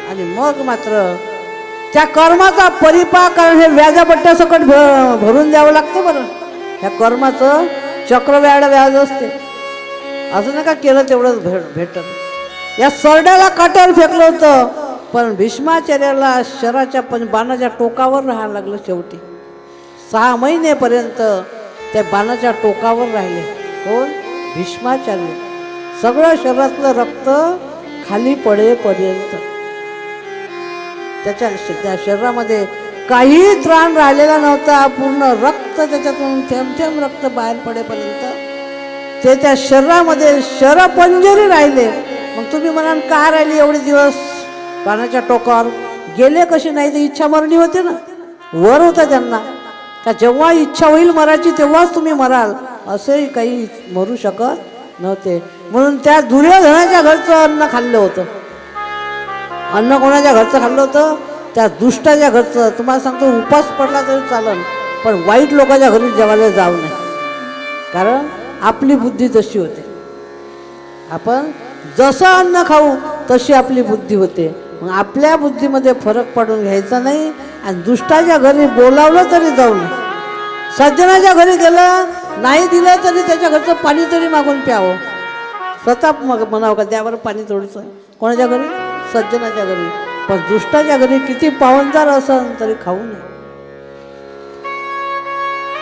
आणि मग मात्र त्या कर्माचा परिपाक, कारण हे व्याजापट्ट्यासकट भरून द्यावं लागतं बरं. ह्या कर्माचं चक्रव्याड व्याज असते. असं नाही का केलं तेवढंच भेटत. या सरड्याला काट्यावर फेकलं होतं, पण भीष्माचार्याला शराच्या बाणाच्या टोकावर राहायला लागलं. शेवटी 6 महिनेपर्यंत त्या बाणाच्या टोकावर राहिले. कोण? भीष्माचार्य. सगळं शरीरातलं रक्त खाली पडेपर्यंत त्या शरीरामध्ये काही त्राण राहिलेला नव्हता. पूर्ण रक्त त्याच्यातून थेंब रक्त बाहेर पडेपर्यंत ते त्या शरीरामध्ये शरपंजरी राहिले. मग तुम्ही म्हणाल का राहिली एवढे दिवस बाणाच्या टोकावर? गेले कशी? नाही तर इच्छा मरणी होते ना, वर होतं त्यांना. का जेव्हा इच्छा होईल मरायची तेव्हाच तुम्ही मराल, असेही काही मरू शकत नव्हते. म्हणून त्या दुर्योधनाच्या घरचं अन्न खाल्लं होतं. अन्न कोणाच्या घरचं खाल्लं होतं? त्या दुष्टाच्या घरचं. तुम्हाला सांगतो, उपास पडला तरी चालेल, पण वाईट लोकांच्या घरी जेवायला जाऊ नये. कारण आपली बुद्धी तशी होते. आपण जसं अन्न खाऊ तशी आपली बुद्धी होते. मग आपल्या बुद्धीमध्ये फरक पडून घ्यायचा नाही. आणि दुष्टाच्या घरी बोलावलं तरी जाऊ नये. सज्जनाच्या घरी गेलं, नाही दिलं तरी त्याच्या घरचं पाणी तरी मागून प्यावं. स्वतः मग म्हणावं का द्यावर पाणी थोडंसं. कोणाच्या घरी? सज्जनाच्या घरी. पण दुष्टाच्या घरी किती पावनदार असेल तरी खाऊ नये.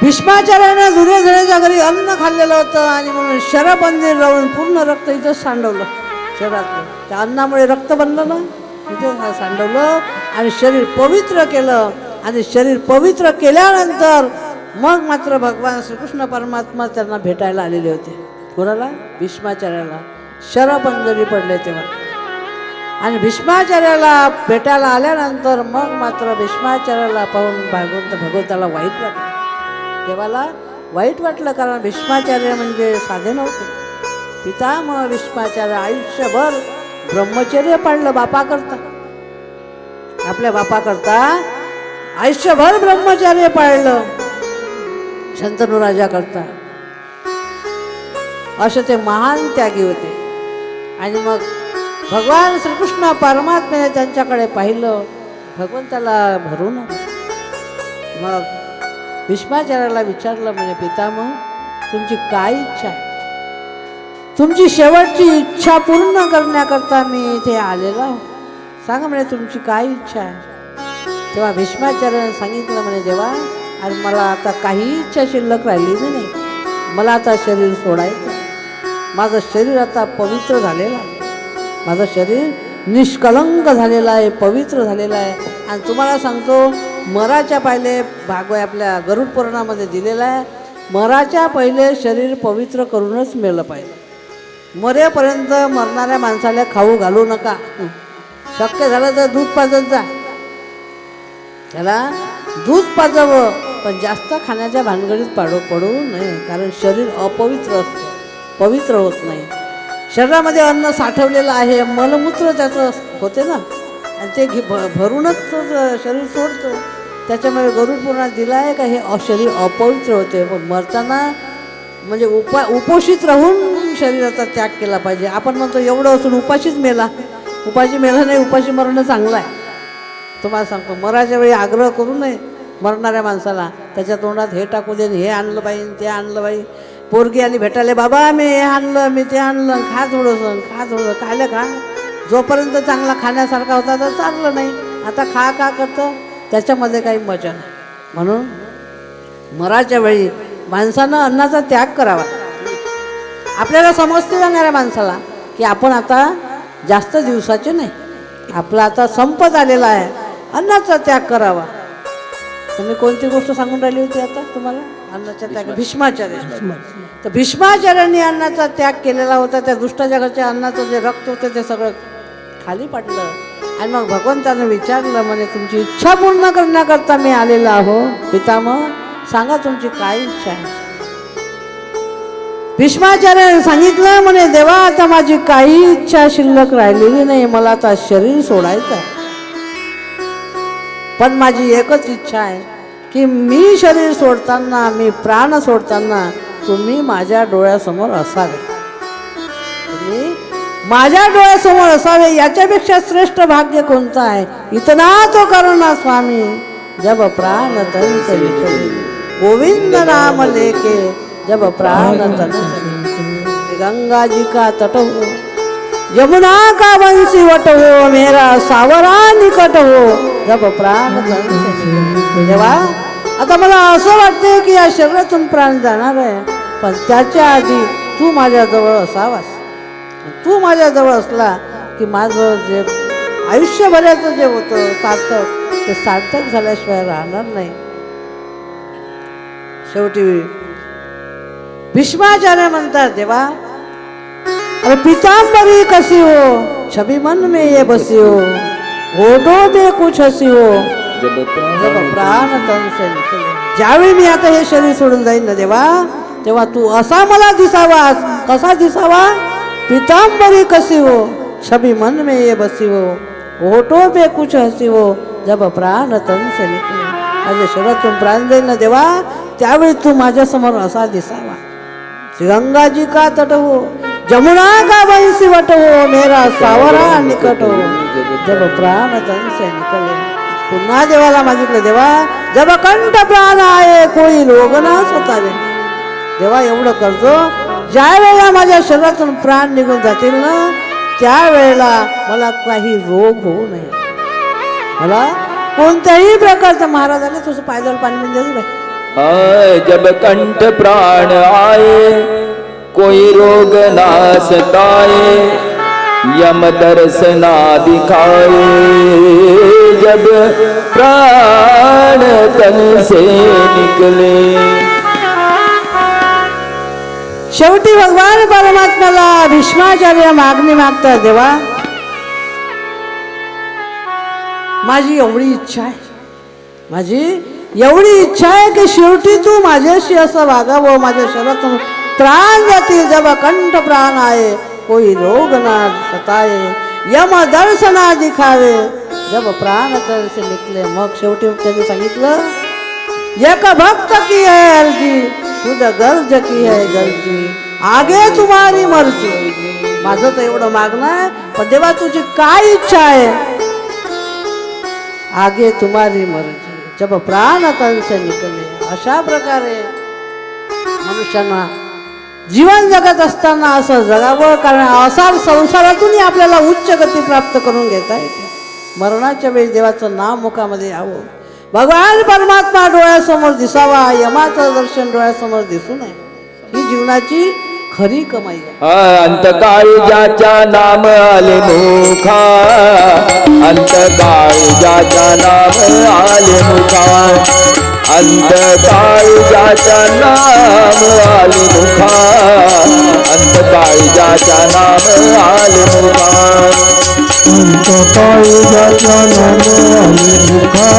भीष्माचार्याने दुर्योधनाच्या घरी अन्न खाल्लेलं होतं, आणि म्हणून शरपंजरी लावून पूर्ण रक्त इथं सांडवलं शरीरातलं. त्या अन्नामुळे रक्त बनलं ना, तिथे सांडवलं आणि शरीर पवित्र केलं. आणि शरीर पवित्र केल्यानंतर मग मात्र भगवान श्रीकृष्ण परमात्मा त्यांना भेटायला आलेले होते. कोणाला? भीष्माचार्याला. शरपंजरी पडले तेव्हा. आणि भीष्माचार्याला भेटायला आल्यानंतर मग मात्र भीष्माचार्याला पाहून भगवंताला वाईट वाटलं. देवाला वाईट वाटलं, कारण भीष्माचार्य म्हणजे साधे नव्हते. पितामह भीष्माचार्य आयुष्यभर ब्रह्मचर्य पाळलं बापाकरता. आपल्या बापाकरता आयुष्यभर ब्रह्मचर्य पाळलं शंतनू राजाकरता. असे ते महान त्यागी होते. आणि मग भगवान श्रीकृष्ण परमात्म्याने त्यांच्याकडे पाहिलं, भगवंताला भरून मग भीष्माचार्याला विचारलं, म्हणजे पितामह तुमची काय इच्छा आहे? तुमची शेवटची इच्छा पूर्ण करण्याकरता मी इथे आलेला आहो, सांगा म्हणे तुमची काय इच्छा आहे? तेव्हा भीष्माचार्याने सांगितलं, म्हणे देवा आणि मला आता काही इच्छा शिल्लक राहिली नाही, मला आता शरीर सोडायचं. माझं शरीर आता पवित्र झालेलं आहे, माझं शरीर निष्कलंक झालेलं आहे, पवित्र झालेलं आहे. आणि तुम्हाला सांगतो, मराच्या पहिले भाग आपल्या गरुड पुराणामध्ये दिलेला आहे, मराच्या पहिले शरीर पवित्र करूनच मेलं पाहिजे. मरेपर्यंत मरणाऱ्या माणसाला खाऊ घालू नका. शक्य झालं तर दूध पाजत जा, त्याला दूध पाजावं, पण जास्त खाण्याच्या भानगडीत पडू नये, कारण शरीर अपवित्र असतं, पवित्र होत नाही. शरीरामध्ये अन्न साठवलेलं आहे, मलमूत्र त्याचं होते ना, आणि ते भरूनच शरीर सोडतो. त्याच्यामुळे गरुड पुराणात दिलं आहे का हे शरीर अपवित्र होते. पण मरताना म्हणजे उपोषित राहून शरीराचा त्याग केला पाहिजे. आपण म्हणतो एवढं असून उपाशीच मेला, उपाशी मेला नाही, उपाशी मरणं चांगलं आहे. तुम्हाला सांगतो, मराच्या वेळी आग्रह करू नये मरणाऱ्या माणसाला, त्याच्या तोंडात हे टाकू दे, हे आणलं पाहिजे, ते आणलं पाहिजे. पोरगी आली भेटायला, बाबा मी हे आणलं, मी ते आणलं, खा थोडंसं, खा थोडं, खायला खा. जोपर्यंत चांगला खाण्यासारखा होता तर चांगलं नाही, आता खा का करतं, त्याच्यामध्ये काही मजा नाही. म्हणून मराच्या वेळी माणसानं अन्नाचा त्याग करावा. आपल्याला समजते जाणाऱ्या माणसाला की आपण आता जास्त दिवसाचे नाही, आपला आता संपत आलेला आहे, अन्नाचा त्याग करावा. तुम्ही कोणती गोष्ट सांगून राहिली होती आता तुम्हाला? अन्नाचा त्याग. भीष्माचार्य. तर भीष्माचार्यांनी अन्नाचा त्याग केलेला होता. त्या दुष्ट जगाच्या अन्नाचं जे रक्त होतं ते सगळं खाली पडलं. आणि मग भगवंतानं विचारलं, म्हणे तुमची इच्छा पूर्ण करण्याकरता मी आलेला आहो, पितामह सांगा तुमची काय इच्छा आहे? भीष्माचार्याने सांगितलं, म्हणे देवा आता माझी काही इच्छा शिल्लक राहिलेली नाही, मला आता शरीर सोडायचं आहे. पण माझी एकच इच्छा आहे की मी शरीर सोडताना, मी प्राण सोडताना तुम्ही माझ्या डोळ्यासमोर असावे, तुम्ही माझ्या डोळ्यासमोर असावे. याच्यापेक्षा श्रेष्ठ भाग्य कोणतं आहे? इतना तो करुणा स्वामी जब प्राण तन से निकले, गोविंद नाम लेके जब प्राण तन से. गंगा जी का तट हो, यमुना का बंसी वट हो, मेरा सावरा निकट हो, जब प्राण तन से निकले. देवा आता मला असं वाटतं की या शरीरातून प्राण जाणार आहे, पण त्याच्या आधी तू माझ्याजवळ असावास. तू माझ्याजवळ असला की माझं जे आयुष्यभराचं जे होतं सार्थक, ते सार्थक झाल्याशिवाय राहणार नाही. शेवटी भीष्माचार्य म्हणतात, देवा अरे पितांबरी कसी हो, छबी मन में ये बसी हो, होठों पे कुछ हसी हो, जब प्राण तन से निकले. ज्यावेळी मी आता हे शरीर सोडून जाईन ना देवा, तेव्हा तू असा मला दिसावास. कसा दिसावा? पितांबरी कसी हो, छबी मन में ये बसी हो, होठों पे कुछ हसी हो, जब प्राण तन से निकले. माझ्या शरीरातून प्राण जाईल ना देवा, त्यावेळी तू माझ्यासमोर असा दिसावा. गंगा जी का तट हो, जमुना का बंसी वट हो, मेरा सावरा निकट हो, जब प्राण तन से निकले. पुन्हा देवाला मागितलं, देवा जब कंठ प्राण आहे कोणी रोग ना सतावे. देवा एवढं करतो, ज्या वेळेला माझ्या शरीरातून प्राण निघून जातील ना, त्यावेळेला मला काही रोग होऊ नये, मला कोणत्याही प्रकारचं. महाराजांनी तुझं पायदळ पाणी म्हणजे बाई,
जब कंठ प्राण आए कोई रोग ना सताए, यम दर्शना दिखाए जब प्राण तन से निकले।
शेवटी भगवान परमात्म्याला भीष्माचार्य मागणी मागतात, देवा माझी एवढी इच्छा आहे, माझी एवढी इच्छा आहे की शेवटी तू माझ्याशी असं वागावं, माझ्या शरीरातून प्राण जातील जब कंठ प्राण आहे, कोई रोग ना सताए, यम दर्शना दिखावे जब प्राण तन से निकले। मग शेवटी त्यांनी सांगितलं, एक भक्त की है अर्जी, तुझ गर्ज की है गर्जी, आगे तुम्हारी मर्जी। माझं तर एवढं मागणं आहे, पण देवा तुझी काय इच्छा आहे? आगे तुम्हारी मर्जी जब प्राण तन से निकले। अशा प्रकारे मनुष्यांना जीवन जगत असताना असं जगावं, कारण असा संसारातूनही आपल्याला उच्च गती प्राप्त करून घेता येते। मरणाच्या वेळी देवाचं नाम मुखामध्ये यावं, भगवान परमात्मा डोळ्यासमोर दिसावा, यमाचं दर्शन डोळ्यासमोर दिसू नये, ही जीवनाची खरी कमाई आहे।
अंतकाळी ज्याच्या नाम आले मुखा, अंतकाळी ज्याच्या नाम आले मुखा, अंतकाळी ज्याच्या नाम आले मुखा, अंतकाळी ज्याच्या नाम आले मुखा,
अंतकाळी ज्याच्या नाम आले मुखा,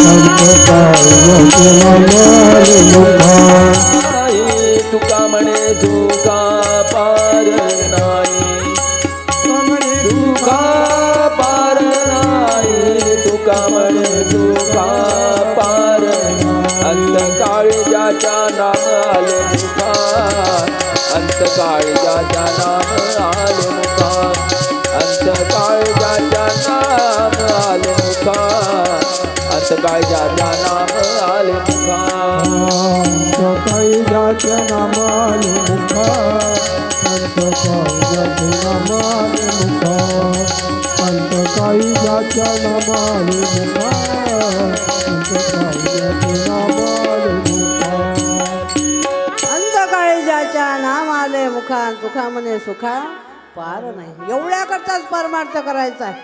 अंतकाळी ज्याच्या नाम आले मुखा।
तुका म्हणे सुखा पार नाही, सुखा पार नाही, तुका म्हणे सुखा पार। अंतकाळी ज्याच्या नाम आले मुखा, अंतकाळी ज्याच्या नाम आले मुखा, अंतकाळी ज्याच्या नाम आले मुखा, अंतकाळी ज्याच्या नाम आले मुखा,
अंतकाळी ज्याच्या नाम आले मुखा, अंतकाळी ज्याचे नाम आले मुखा, अंतकाळी ज्याच्या नाम आले मुखा, अंतकाळी ज्याचे नाम आले मुखा।
अंतकाळी ज्याच्या नाम आले मुखा, तुका म्हणे सुखा पार नाही। एवढ्या करताच परमार्थ करायचा आहे,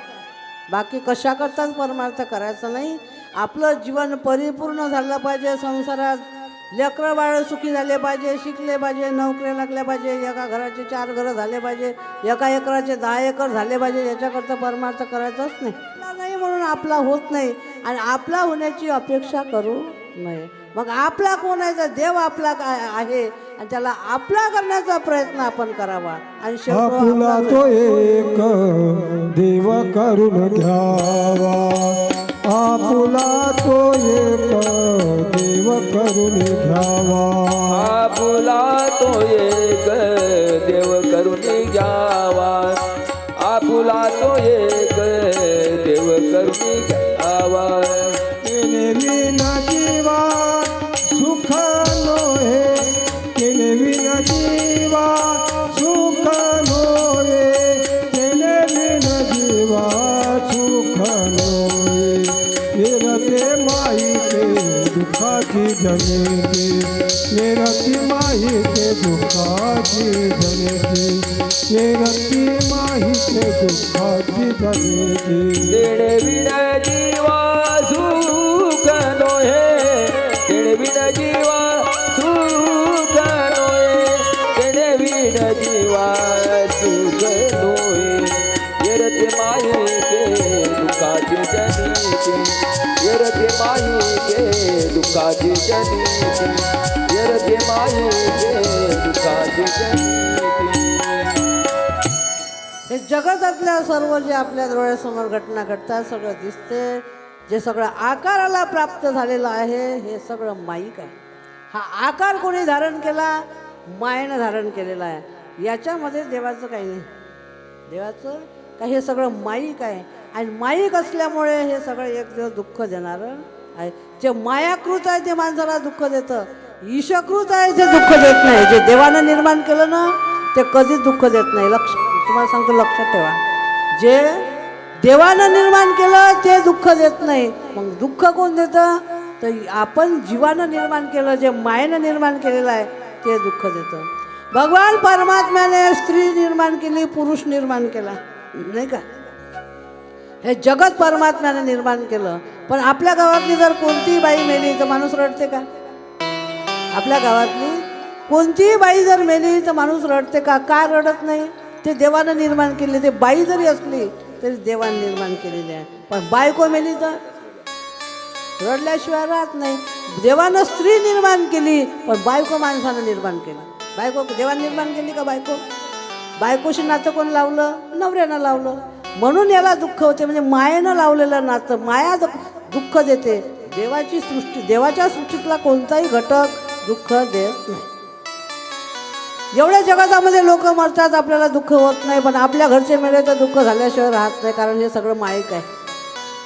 बाकी कशा करताच परमार्थ करायचा नाही। आपलं जीवन परिपूर्ण झालं पाहिजे, संसारात लेकरं बाळ सुखी झाले पाहिजे, शिकले पाहिजे, नोकऱ्या लागल्या पाहिजे, एका घराचे 4 घरं झाले पाहिजे, एका एकराचे 10 एकर झाले पाहिजे, याच्याकरता परमार्थ करायचाच नाही। आपला नाही म्हणून आपला होत नाही, आणि आपला होण्याची अपेक्षा करू नये। मग आपला कोण आहे? तर देव आपला आहे, आणि त्याला आपला करण्याचा प्रयत्न आपण करावा। आणि
आपुला तो एक देव करून घ्यावा, आपुला तो एक देव करून घ्यावा,
आपुला तो एक देव करून घ्यावा, आपुला तो एक देव करून घ्यावा।
केने विना जीवा सुख नोहे, केने विना जीवा सुख नोहे, केने विना जीवा सुख नोहे। येरते माहिते दुःखाची जनेची, येरती माहिते दुःखाची जनेची, येरती माहिते दुःखाची जनेची।
तेणे विना जीवा सुख नोहे, तेणे विना जीवा सुख नोहे, तेणे विना जीवा सुख नोहे। येरते माहिते दुःखाची जनीची, येरते माहिते दुःखाची जनीची, येरते माहिते दुःखाची जनीची।
हे जगतातल्या सर्व जे आपल्या डोळ्यासमोर घटना घडतात, सगळं दिसते, जे सगळं आकाराला प्राप्त झालेलं आहे, हे सगळं माईक आहे। हा आकार कोणी धारण केला? मायेनं धारण केलेला आहे। याच्यामध्ये देवाचं काही नाही, देवाचं काही हे सगळं माईक आहे, आणि माईक असल्यामुळे हे सगळं एक दिवस दुःख देणारं आहे। जे मायाकृत आहे ते माणसाला दुःख देतं, ईशकृत आहे ते दुःख देत नाही। जे देवानं निर्माण केलं ना ते कधीच दुःख देत नाही। तुम्हाला सांगतो, लक्षात ठेवा, जे देवानं निर्माण केलं ते दुःख देत नाही। मग दुःख कोण देतं? तर आपण जीवानं निर्माण केलं, जे मायेनं निर्माण केलेलं आहे ते दुःख देतं। भगवान परमात्म्याने स्त्री निर्माण केली, पुरुष निर्माण केला, नाही का? हे जगत परमात्म्याने निर्माण केलं. पण आपल्या गावातली जर कोणतीही बाई मेली तर माणूस रडते का? आपल्या गावातली कोणतीही बाई जर मेली तर माणूस रडते का? का रडत नाही? ते देवानं निर्माण केले. ते बाई जरी असली तरी देवाने निर्माण केलेली आहे. पण बायको मेली तर रडल्याशिवाय राहत नाही. देवानं स्त्री निर्माण केली, पण बायको माणसानं निर्माण केलं. बायको देवाने निर्माण केली का? बायकोशी नातं कोण लावलं? नवऱ्यानं लावलं. म्हणून याला दुःख होते. म्हणजे मायेनं लावलेलं नातं माया दुःख देते. देवाची सृष्टी, देवाच्या सृष्टीतला कोणताही घटक दुःख देत नाही. एवढ्या जगतामध्ये लोक मरतात, आपल्याला दुःख होत नाही. पण आपल्या घरचे मेले तर दुःख झाल्याशिवाय राहत नाही. कारण हे सगळं माईक आहे.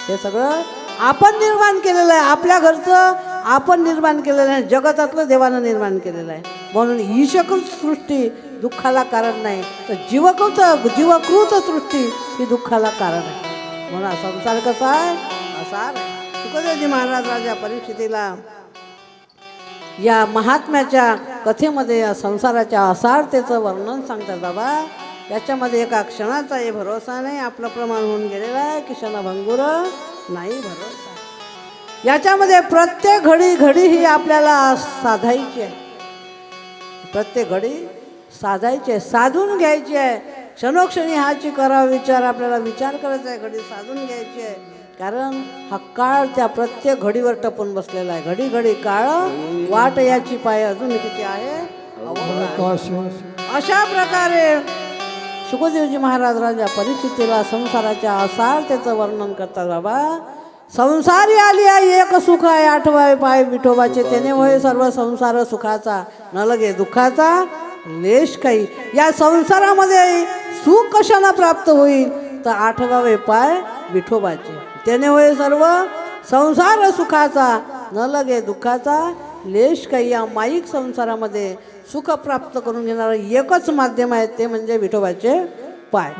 हे सगळं आपण निर्माण केलेलं आहे. आपल्या घरचं आपण निर्माण केलेलं आहे. जगतातलं देवानं निर्माण केलेलं आहे. म्हणून ईशकृत सृष्टी दुःखाला कारण नाही, तर जीवकृत सृष्टी ही दुःखाला कारण आहे. म्हणून संसार कसा आहे? असा आहे. शुकदेवजी महाराज राजा परीक्षितीला या महात्म्याच्या कथेमध्ये या संसाराच्या असारतेचं वर्णन सांगतात. बाबा, याच्यामध्ये एका क्षणाचाही भरोसा नाही. आपलं प्रमाण होऊन गेलेलं आहे की क्षणभंगुर नाही भरोसा. याच्यामध्ये प्रत्येक घडी ही आपल्याला साधायची आहे. प्रत्येक घडी साधायची आहे, साधून घ्यायची आहे. क्षणोक्षणी हाची करावा विचार, आपल्याला विचार करायचा आहे, घडी साधून घ्यायची आहे. कारण हा काळ त्या प्रत्येक घडीवर टपून बसलेला आहे. घडी घडी काळ वाट याची पाय अजून किती आहे अवकाश. अशा प्रकारे शुकदेवजी महाराज राजा परीक्षितीला संसाराच्या असारतेचं वर्णन करतात. बाबा, संसारी आली आहे एक सुख आहे, आठवाय पाय विठोबाचे, त्याने होय सर्व संसार सुखाचा, न लगे दुःखाचा लेश काही. या संसारामध्ये सुख कशाला प्राप्त होईल तर आठवावे पाय विठोबाचे, त्याने होय सर्व संसार सुखाचा, न लगे दुःखाचा लेश काही. या माईक संसारामध्ये सुख प्राप्त करून घेणारं एकच माध्यम आहे, ते म्हणजे विठोबाचे पाय.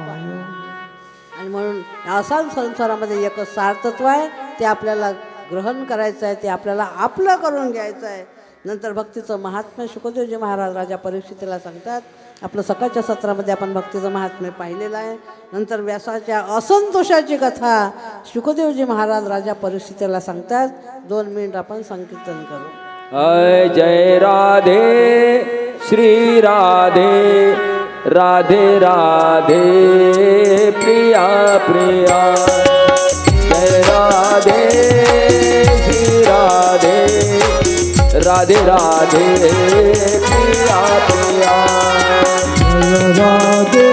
आणि म्हणून असा संसारामध्ये एकच सार्थत्व आहे, ते आपल्याला ग्रहण करायचं आहे, ते आपल्याला आपलं करून घ्यायचं आहे. नंतर भक्तीचं महात्म्य शुकदेवजी महाराज राजा परीक्षितीला सांगतात. आपलं सकाळच्या सत्रामध्ये आपण भक्तीचं महात्म्य पाहिलेलं आहे. नंतर व्यासाच्या असंतोषाची कथा शुकदेवजी महाराज राजा परीक्षितीला सांगतात. 2 मिनिट आपण संकीर्तन करू.
जय राधे श्री राधे, राधे राधे प्रिया प्रिया. जय राधे श्री राधे, राधे राधे प्रिया प्रिया.
राधे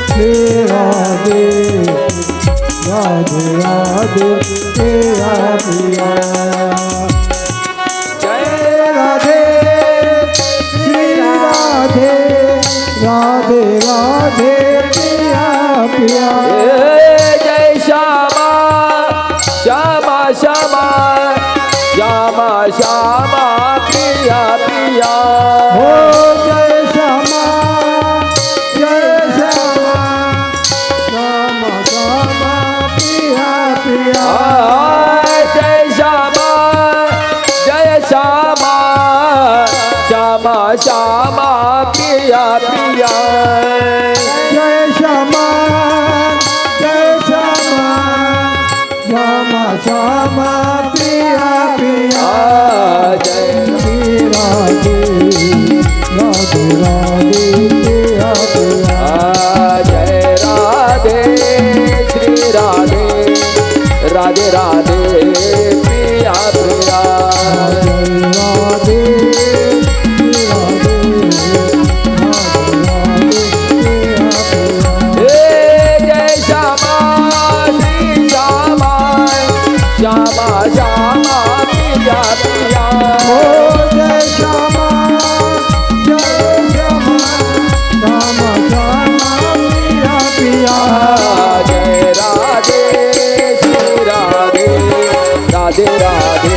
श्री राधे, राधे राधे प्रिया प्रिया.
जय
राधे श्री राधे, राधे राधे प्रिया प्रिया.
जय श्यामा श्यामा श्यामा, श्यामा श्यामा प्रिया प्रिया.
हो जय श्यामा, जय श्यामा, श्यामा श्यामा प्रिया प्रिया.
जय श्यामा जय श्यामा, श्यामा श्यामा प्रिया प्रिया.
जय श्यामा, जय श्यामा, श्यामा श्यामा प्रिया प्रिया.
जय
श्री राधे, राधे राधे प्रिया प्रिया.
जय राधे श्री राधे, राधे राधे प्रिया प्रिया.
जय राधे, श्री राधे, राधे राधे प्रिया प्रिया.
जय श्यामा श्री श्यामा, श्यामा श्यामा प्रिया प्रिया.
हो जय श्यामा, जय श्यामा, श्यामा श्यामा प्रिया प्रिया.
जय राधे श्री राधे, राधे राधे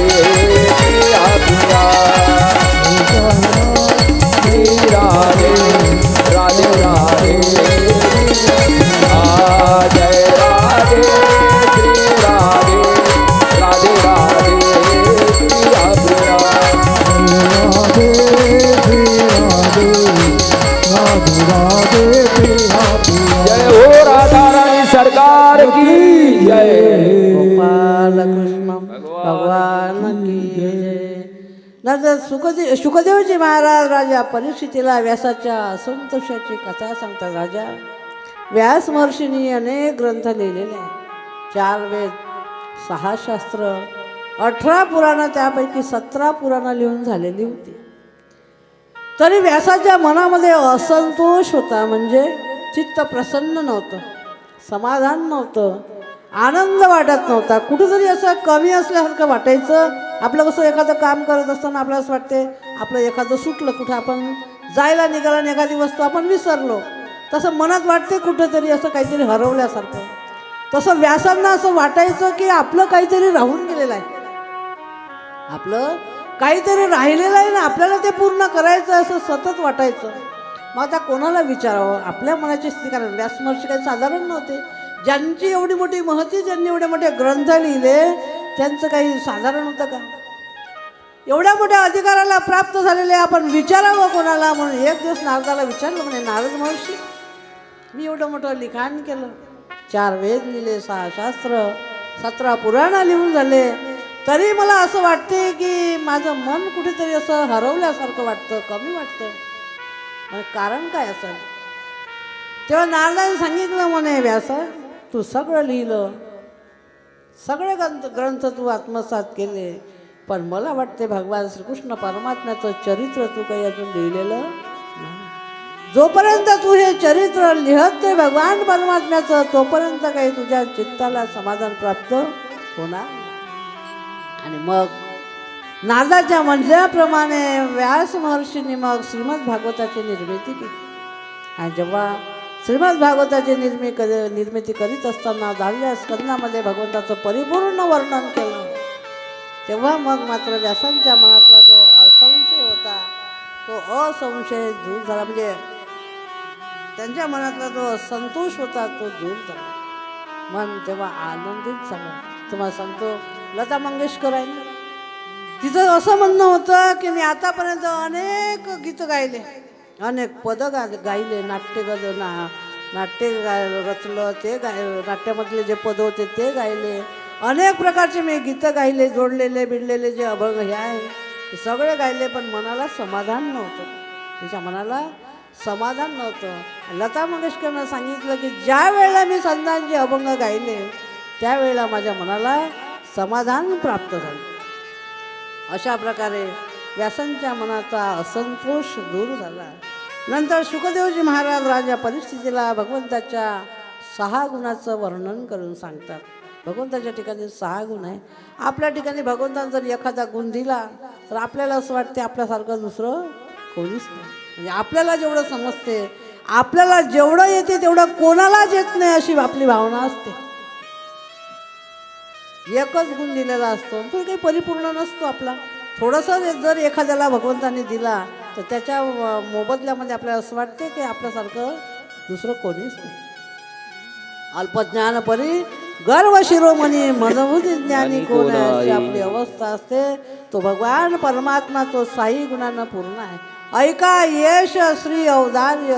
सरकार की जय.
गोपाल कृष्ण भगवान की जय. नंतर शुकदेवजी महाराज राजा परीक्षितीला व्यासाच्या असंतोषाची कथा सांगतात. राजा, व्यास महर्षींनी अनेक ग्रंथ लिहिलेले आहेत. 4 वेद, 6 शास्त्र, 18 पुराणं, त्यापैकी 17 पुराणं लिहून झालेली होती. तरी व्यासाच्या मनामध्ये असंतोष होता. म्हणजे चित्त प्रसन्न नव्हतं, समाधान नव्हतं, आनंद वाटत नव्हता. कुठेतरी असं कमी असल्यासारखं वाटायचं. आपलं कसं एखादं काम करत असताना आपल्याला असं वाटते आपलं एखादं सुटलं, कुठं आपण जायला निघाला आणि एखादी वस्तू आपण विसरलो, तसं मनात वाटते कुठंतरी असं काहीतरी हरवल्यासारखं. तसं व्यासांना असं वाटायचं की आपलं काहीतरी राहून गेलेलं आहे, आपलं काहीतरी राहिलेलं आहे ना, आपल्याला ते पूर्ण करायचं असं सतत वाटायचं. मग आता कोणाला विचारावं आपल्या मनाची स्थिती? कारण व्यास महर्षी काही साधारण नव्हते. ज्यांची एवढी मोठी महती, ज्यांनी एवढे मोठे ग्रंथ लिहिले, त्यांचं काही साधारण होतं का? एवढ्या मोठ्या अधिकाराला प्राप्त झालेले आपण विचारावं कोणाला? म्हणून एक दिवस नारदाला विचारलं. म्हणे, नारद महर्षी, मी एवढं मोठं लिखाण केलं, 4 वेद लिहिले, 6 शास्त्र, 17 पुराणं लिहून झाले, तरी मला असं वाटते की माझं मन कुठेतरी असं हरवल्यासारखं वाटतं, कमी वाटतं. म्हणजे कारण काय असेल? तेव्हा नारदाने सांगितलं, म्हणे, व्यासा, तू सगळं लिहिलं, सगळे ग्रंथ तू आत्मसात केले, पण मला वाटते भगवान श्रीकृष्ण परमात्म्याचं चरित्र तू काही अजून लिहिलेलं नाही. जोपर्यंत तू हे चरित्र लिहत ते भगवान परमात्म्याचं, तोपर्यंत काही तुझ्या चित्ताला समाधान प्राप्त होणार. आणि मग नारदाच्या म्हणल्याप्रमाणे व्यास महर्षींनी मग श्रीमद भागवताची निर्मिती केली. आणि जेव्हा श्रीमद भागवताची निर्मिती करीत असताना 10व्या स्कंदामध्ये भगवंताचं परिपूर्ण वर्णन केलं, तेव्हा मग मात्र व्यासांच्या मनातला जो असंशय होता तो असंशय दूर झाला. म्हणजे त्यांच्या मनातला जो असंतोष होता तो दूर झाला. मन तेव्हा आनंदित झालं. तुम्हाला सांगतो, लता मंगेशकर आहे ना, तिचं असं म्हणणं होतं की मी आतापर्यंत अनेक गीतं गायले, अनेक पदं गायले, नाट्य रचलं, ते नाट्यामधले जे पदं होते ते गायले, अनेक प्रकारचे मी गीतं गायले, जोडलेले बिडलेले जे अभंग हे आहे ते सगळे गायले, पण मनाला समाधान नव्हतं. तिच्या मनाला समाधान नव्हतं. लता मंगेशकरनं सांगितलं की ज्या वेळेला मी संतांचे अभंग गायले त्यावेळेला माझ्या मनाला समाधान प्राप्त झालं. अशा प्रकारे व्यासांच्या मनाचा असंतोष दूर झाला. नंतर शुकदेवजी महाराज राजा परिस्थितीला भगवंताच्या 6 गुणाचं वर्णन करून सांगतात. भगवंताच्या ठिकाणी 6 गुण आहे. आपल्या ठिकाणी भगवंताने जर एखादा गुण दिला तर आपल्याला असं वाटते आपल्यासारखं दुसरं कोणीच नाही. म्हणजे आपल्याला जेवढं समजते, आपल्याला जेवढं येते तेवढं कोणालाच येत नाही, अशी आपली भावना असते. एकच गुण दिलेला असतो, तो काही परिपूर्ण नसतो आपला. थोडंसं जर एखाद्याला भगवंताने दिला तर त्याच्या मोबदल्यामध्ये आपल्याला असं वाटते की आपल्यासारखं दुसरं कोणीच नाही. अल्पज्ञान परी गर्व शिरोमणी, मनबुद्धी ज्ञानी कोण आहे, अशी आपली अवस्था असते. तो भगवान परमात्मा तो 6 गुणांना पूर्ण आहे. ऐका, यश, श्री, औदार्य,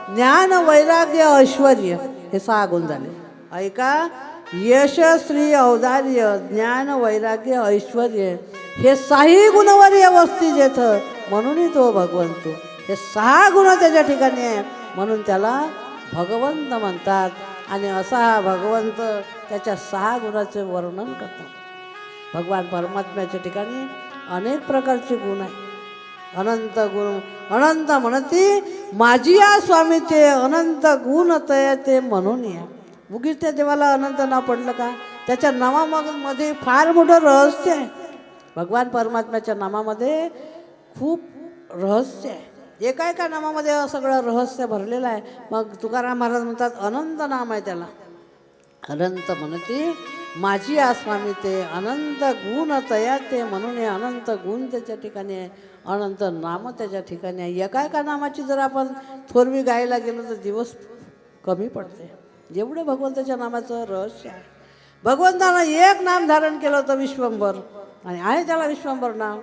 ज्ञान, वैराग्य, ऐश्वर्य, हे 6 गुण झाले. ऐका, यश, श्री, औदार्य, ज्ञान, वैराग्य, ऐश्वर्य, हे 6 गुणवर अवस्थित येतं, म्हणूनही तो भगवंत. हे 6 गुण त्याच्या ठिकाणी आहे, म्हणून त्याला भगवंत म्हणतात. आणि असा हा भगवंत त्याच्या 6 गुणाचे वर्णन करतात. भगवान परमात्म्याच्या ठिकाणी अनेक प्रकारचे गुण आहेत. अनंत गुण, अनंत म्हणती माझी या स्वामी ते, अनंत गुण तय ते म्हणून या. उगीच त्या देवाला अनंत नाव पडलं का? त्याच्या नामामध्ये फार मोठं रहस्य आहे. भगवान परमात्म्याच्या नामामध्ये खूप रहस्य आहे. एका नामामध्ये सगळं रहस्य भरलेलं आहे. मग तुकाराम महाराज म्हणतात अनंत नाम आहे त्याला. अनंत म्हणते माझी आस्वामी ते, अनंत गुण तया ते, म्हणून हे अनंत गुण त्याच्या ठिकाणी आहे, अनंत नाम त्याच्या ठिकाणी आहे. एका नामाची जर आपण थोरवी गायला गेलो तर दिवस कमी पडते, जेवढं भगवंताच्या नामाचं रहस्य आहे. भगवंतानं एक नाम धारण केलं होतं विश्वंभर, आणि आहे त्याला विश्वंभर नाव.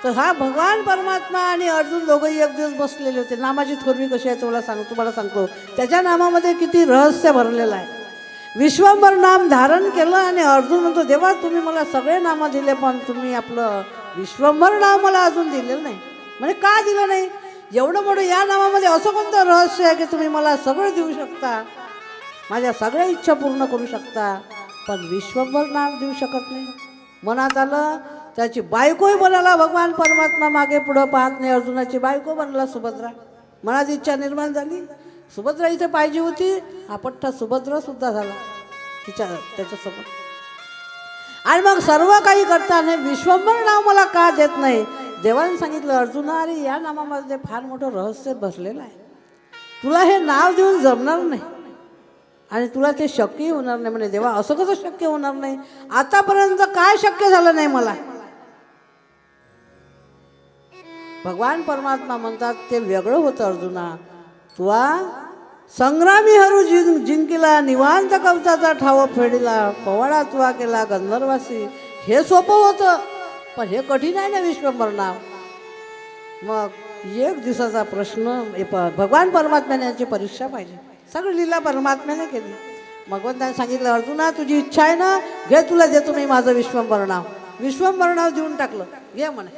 तर हा भगवान परमात्मा आणि अर्जुन दोघंही एक दिवस बसलेले होते. नामाची थोरवी कशी आहे तुम्हाला सांगतो त्याच्या नामामध्ये किती रहस्य भरलेलं आहे. विश्वंभर नाम धारण केलं आणि अर्जुन म्हणतो देवा तुम्ही मला सगळे नामं दिले पण तुम्ही आपलं विश्वंभर नाव मला अजून दिलेलं नाही. म्हणजे का दिलं नाही? एवढं मोठं या नावामध्ये असं कोणतं रहस्य आहे की तुम्ही मला सगळं देऊ शकता, माझ्या सगळ्या इच्छा पूर्ण करू शकता, पण विश्वंभर नाम देऊ शकत नाही. मनात आलं, त्याची बायकोही बनाला भगवान परमात्मा, मागे पुढं पाहत नाही, अर्जुनाची बायको बनला सुभद्रा. मनात इच्छा निर्माण झाली, सुभद्रा इथे पाहिजे होती, हा पठ्ठा सुभद्रा सुद्धा झाला त्याच्यासोबत. आणि मग सर्व काही करताना विश्वंभर नाव मला का देत नाही? देवाने सांगितलं अर्जुना अरे या नामामध्ये फार मोठं रहस्य बसलेलं आहे, तुला हे नाव देऊन जमणार नाही आणि तुला ते शक्यही होणार नाही. म्हणजे देवा असं कसं शक्य होणार नाही? आतापर्यंत काय शक्य झालं नाही मला? भगवान परमात्मा म्हणतात ते वेगळं होतं अर्जुना. तुला संग्रामी हरू जिंकिला, निवांत कवचाचा ठाव फेडिला, पवाडा तुवा केला गंधर्वासी. हे सोपं होतं, पण हे कठीण आहे ना विश्वंभर नाव. मग एक दिवसाचा प्रश्न, भगवान परमात्म्याने याची परीक्षा पाहिली. सगळी लीला परमात्म्याने केली. भगवंताने सांगितलं अर्जुना तुझी इच्छा आहे ना, घे तुला देतो मी माझं विश्वंभर नाव. विश्वंभर नाव देऊन टाकलं, घे म्हणे,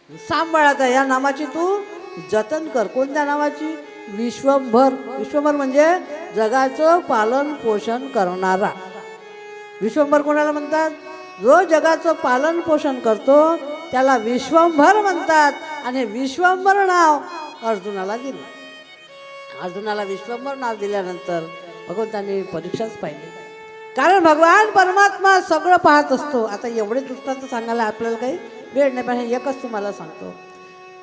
सांभाळायचं या नामाची तू जतन कर. कोणत्या नावाची? विश्वंभर. विश्वंभर म्हणजे जगाचं पालन पोषण करणारा. विश्वंभर कोणाला म्हणतात? जो जगाचं पालन पोषण करतो त्याला विश्वंभर म्हणतात. आणि विश्वंभर नाव अर्जुनाला दिलं. अर्जुनाला विश्वंभर नाव दिल्यानंतर भगवंतांनी परीक्षाच पाहिली. कारण भगवान परमात्मा सगळं पाहत असतो. आता एवढे दृष्टांत सांगायला आपल्याला काही वेळ नाही, पण हे एकच तुम्हाला सांगतो,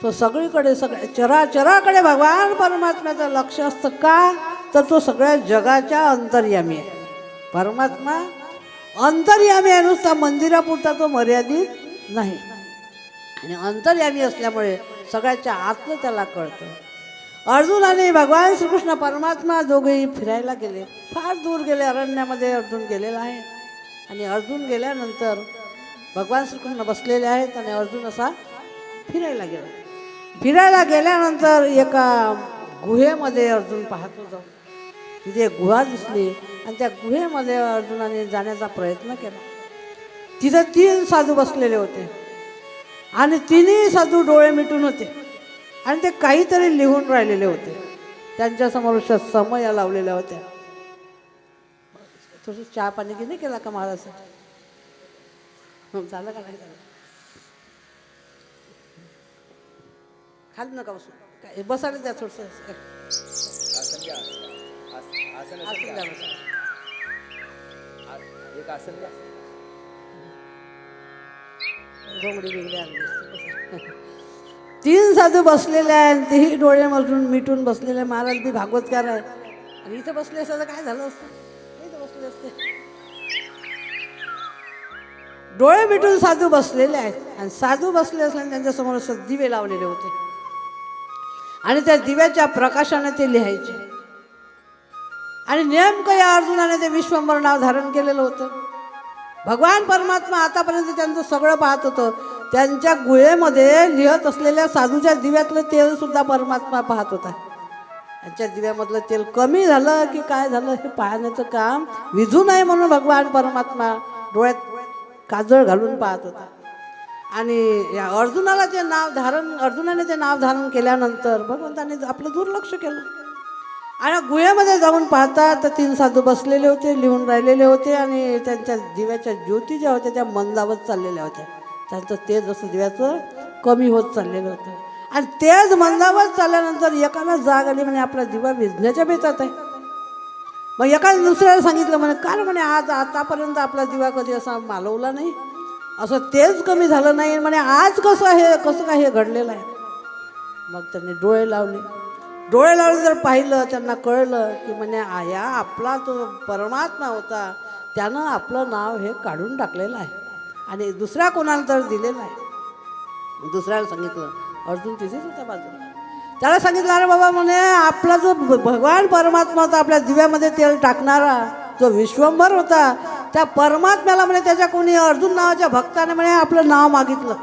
तो सगळीकडे सगळ्या चराचराकडे भगवान परमात्म्याचं लक्ष असतं. का? तर तो सगळ्या जगाच्या अंतर्यामी आहे. परमात्मा अंतर्यामी आहे, नुसता मंदिरापुरता तो मर्यादित नाही. आणि अंतर्यामी असल्यामुळे सगळ्याच्या आतलं त्याला कळतं. अर्जुन आणि भगवान श्रीकृष्ण परमात्मा दोघेही फिरायला गेले. फार दूर गेले, अरण्यामध्ये अर्जुन गेलेला आहे. आणि अर्जुन गेल्यानंतर भगवान श्रीकृष्ण बसलेले आहेत आणि अर्जुन असा फिरायला गेला. फिरायला गेल्यानंतर एका गुहेमध्ये अर्जुन पाहतो जाऊन. तिथे एक गुहा दिसली आणि त्या गुहेमध्ये अर्जुनाने जाण्याचा प्रयत्न केला. तिथे 3 साधू बसलेले होते आणि 3ही साधू डोळे मिटून होते आणि ते काहीतरी लिहून राहिलेले होते. त्यांच्यासमोर समया लावलेल्या होत्या. थोडं चहा पाणी की नाही केला का महाराज? झालं का नाही झालं? खाली नका बसू, काय बसायला द्या थोडंसं. घोंगडी बिगडी आणली. 3 साधू बसलेले आहेत, तेही डोळे मिटून बसलेले. महाराज बी भागवतकार आहे आणि इथं बसले असतं तर काय झालं असतं? इथं बसले असते. डोळे मिटून साधू बसलेले आहेत आणि साधू बसले असल्याने त्यांच्यासमोर दिवे लावलेले होते आणि त्या दिव्याच्या प्रकाशाने ते लिहायचे. आणि नेमकं या अर्जुनाने ते विश्वंभर नाव धारण केलेलं होतं. भगवान परमात्मा आतापर्यंत त्यांचं सगळं पाहत होतं. त्यांच्या गुहेमध्ये लिहत असलेल्या साधूच्या दिव्यातलं तेल सुद्धा परमात्मा पाहत होता. त्यांच्या दिव्यामधलं तेल कमी झालं की काय झालं हे पाहण्याचं काम विझू नये म्हणून भगवान परमात्मा डोळ्यात काजळ घालून पाहत होता. आणि या अर्जुनाने ते नाव धारण केल्यानंतर भगवंताने आपलं दुर्लक्ष केलं. आणि गुहेमध्ये जाऊन पाहतात तर 3 साधू बसलेले होते, लिहून राहिलेले होते आणि त्यांच्या दिव्याच्या ज्योती ज्या होत्या त्या मंदावत चाललेल्या होत्या. त्यांचं तेज असं दिव्याचं कमी होत चाललेलं होतं. आणि तेज मंदावत चालल्यानंतर एकाला जाग आली, म्हणे आपला दिवा विझण्याच्या बेतात आहे. मग एकाने दुसऱ्याला सांगितलं, म्हणे काय म्हणे आतापर्यंत आपला दिवा कधी असा मालवला नाही, असं तेज कमी झालं नाही, म्हणे आज कसं काय हे घडलेलं आहे. मग त्यांनी डोळे लावले जर पाहिलं त्यांना कळलं की म्हणे या आपला तो परमात्मा होता, त्यानं आपलं नाव हे काढून टाकलेलं आहे आणि दुसऱ्या कोणाला तर दिलेलं आहे. दुसऱ्याला सांगितलं, अर्जुन तिथेच होता बाजूला. त्याला सांगितलं अरे बाबा म्हणे आपला जो भगवान परमात्मा होता, आपल्या दिव्यामध्ये तेल टाकणारा जो विश्वंभर होता, त्या परमात्म्याला म्हणे त्याच्या कोणी अर्जुन नावाच्या भक्ताने म्हणे आपलं नाव मागितलं,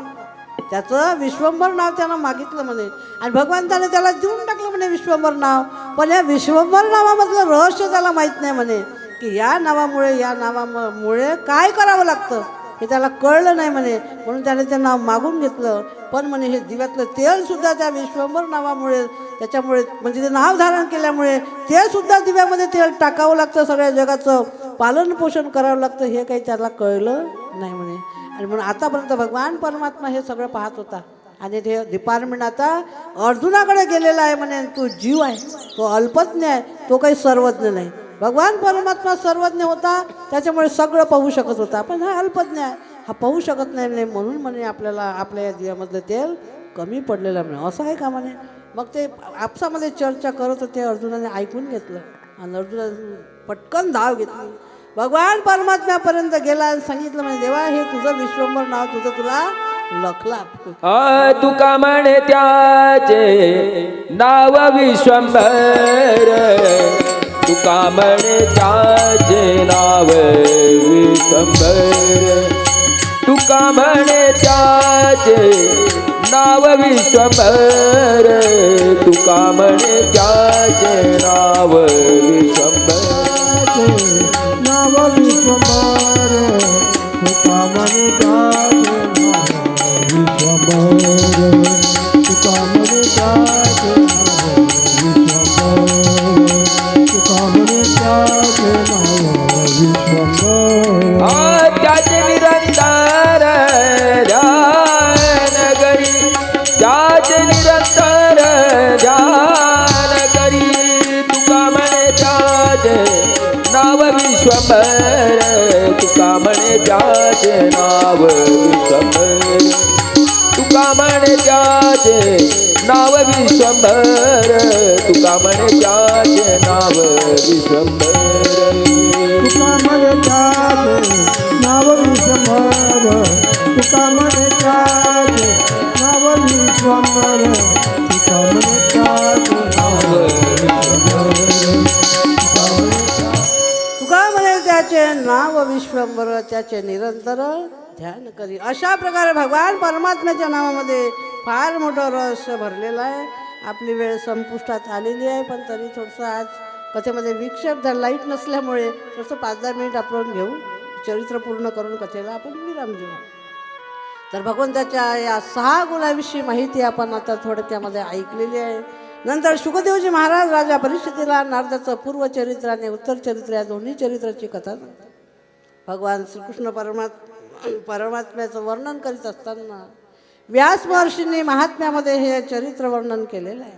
त्याचं विश्वंभर नाव त्यानं मागितलं म्हणे आणि भगवंताने त्याला देऊन टाकलं म्हणे विश्वंभर नाव. पण या विश्वंभर नावामधलं रहस्य त्याला माहीत नाही म्हणे की या नावामुळे काय करावं लागतं हे त्याला कळलं नाही म्हणे, म्हणून त्याने ते नाव मागून घेतलं. पण म्हणे हे दिव्यातलं तेल सुद्धा त्या विश्वंभर नावामुळे, त्याच्यामुळे म्हणजे ते नाव धारण केल्यामुळे ते सुद्धा दिव्यामध्ये तेल टाकावं लागतं, सगळ्या जगाचं पालन पोषण करावं लागतं, हे काही त्याला कळलं नाही म्हणे. आणि म्हणून आतापर्यंत भगवान परमात्मा हे सगळं पाहत होता आणि ते डिपार्टमेंट आता अर्जुनाकडे गेलेला आहे म्हणे. तो जीव आहे, तो अल्पज्ञ आहे, तो काही सर्वज्ञ नाही. भगवान परमात्मा सर्वज्ञ होता, त्याच्यामुळे सगळं पाहू शकत होता, पण हा अल्पज्ञ आहे, हा पाहू शकत नाही. म्हणून म्हणे आपल्याला आपल्या या दिव्यामधलं तेल कमी पडलेलं म्हणे. असं आहे का म्हणे. मग ते आपसामध्ये चर्चा करत होते, अर्जुनाने ऐकून घेतलं आणि अर्जुनाने पटकन धाव घेतली, भगवान परमात्म्यापर्यंत गेला आणि सांगितलं म्हणे, देवा हे तुझं विश्वंभर नाव तुझं तुला लखला.
तुका म्हणे त्याचे नाव विश्वंभर, तुका म्हणे त्याचे नाव विश्वंभर, तुका म्हणे त्याचे नाव विश्वंभर, तुका म्हणे त्याचे नाव विश्वंभर.
नाव विश्वंभर, तुका म्हणे त्याचे नाव विश्वंभर, तुका म्हणे त्याचे नाव विश्वंभर, तुका म्हणे त्याचे नाव विश्वंभर.
त्याचे निरंतर ध्यान करी, त्याचे निरंतर ध्यान करी, तुका म्हणे त्याचे नाव विश्वंभर, तुका म्हणे त्याचे नाव विश्वंभर, तुका म्हणे त्याचे नाव विश्वंभर, तुका म्हणे त्याचे नाव विश्वंभर.
तुका म्हणे त्याचे नाव विश्वंभर, तुका म्हणे त्याचे नाव विश्वंभर, तुका म्हणे त्याचे नाव विश्वंभर,
तुका म्हणे त्याचे नाव विश्वंभर, त्याचे निरंतर ध्यान करी. अशा प्रकारे भगवान परमात्म्याच्या नावामध्ये फार मोठं रहस्य भरलेलं आहे. आपली वेळ संपुष्टात आलेली आहे, पण तरी थोडंसं आज कथेमध्ये विक्षेप झाला, लाईट नसल्यामुळे थोडंसं 5-10 मिनिट आपण घेऊ, चरित्र पूर्ण करून कथेला आपण विराम देऊ. तर भगवंताच्या या 6 गुणाविषयी माहिती आपण आता थोडक्यामध्ये ऐकलेली आहे. नंतर शुकदेवजी महाराज राजा परीक्षितीला नारदाचं पूर्वचरित्र आणि उत्तरचरित्र या दोन्ही चरित्राची कथा सांगतात. भगवान श्रीकृष्ण परमात्म्याचं वर्णन करीत असताना व्यास महर्षींनी महात्म्यामध्ये हे चरित्र वर्णन केलेलं आहे.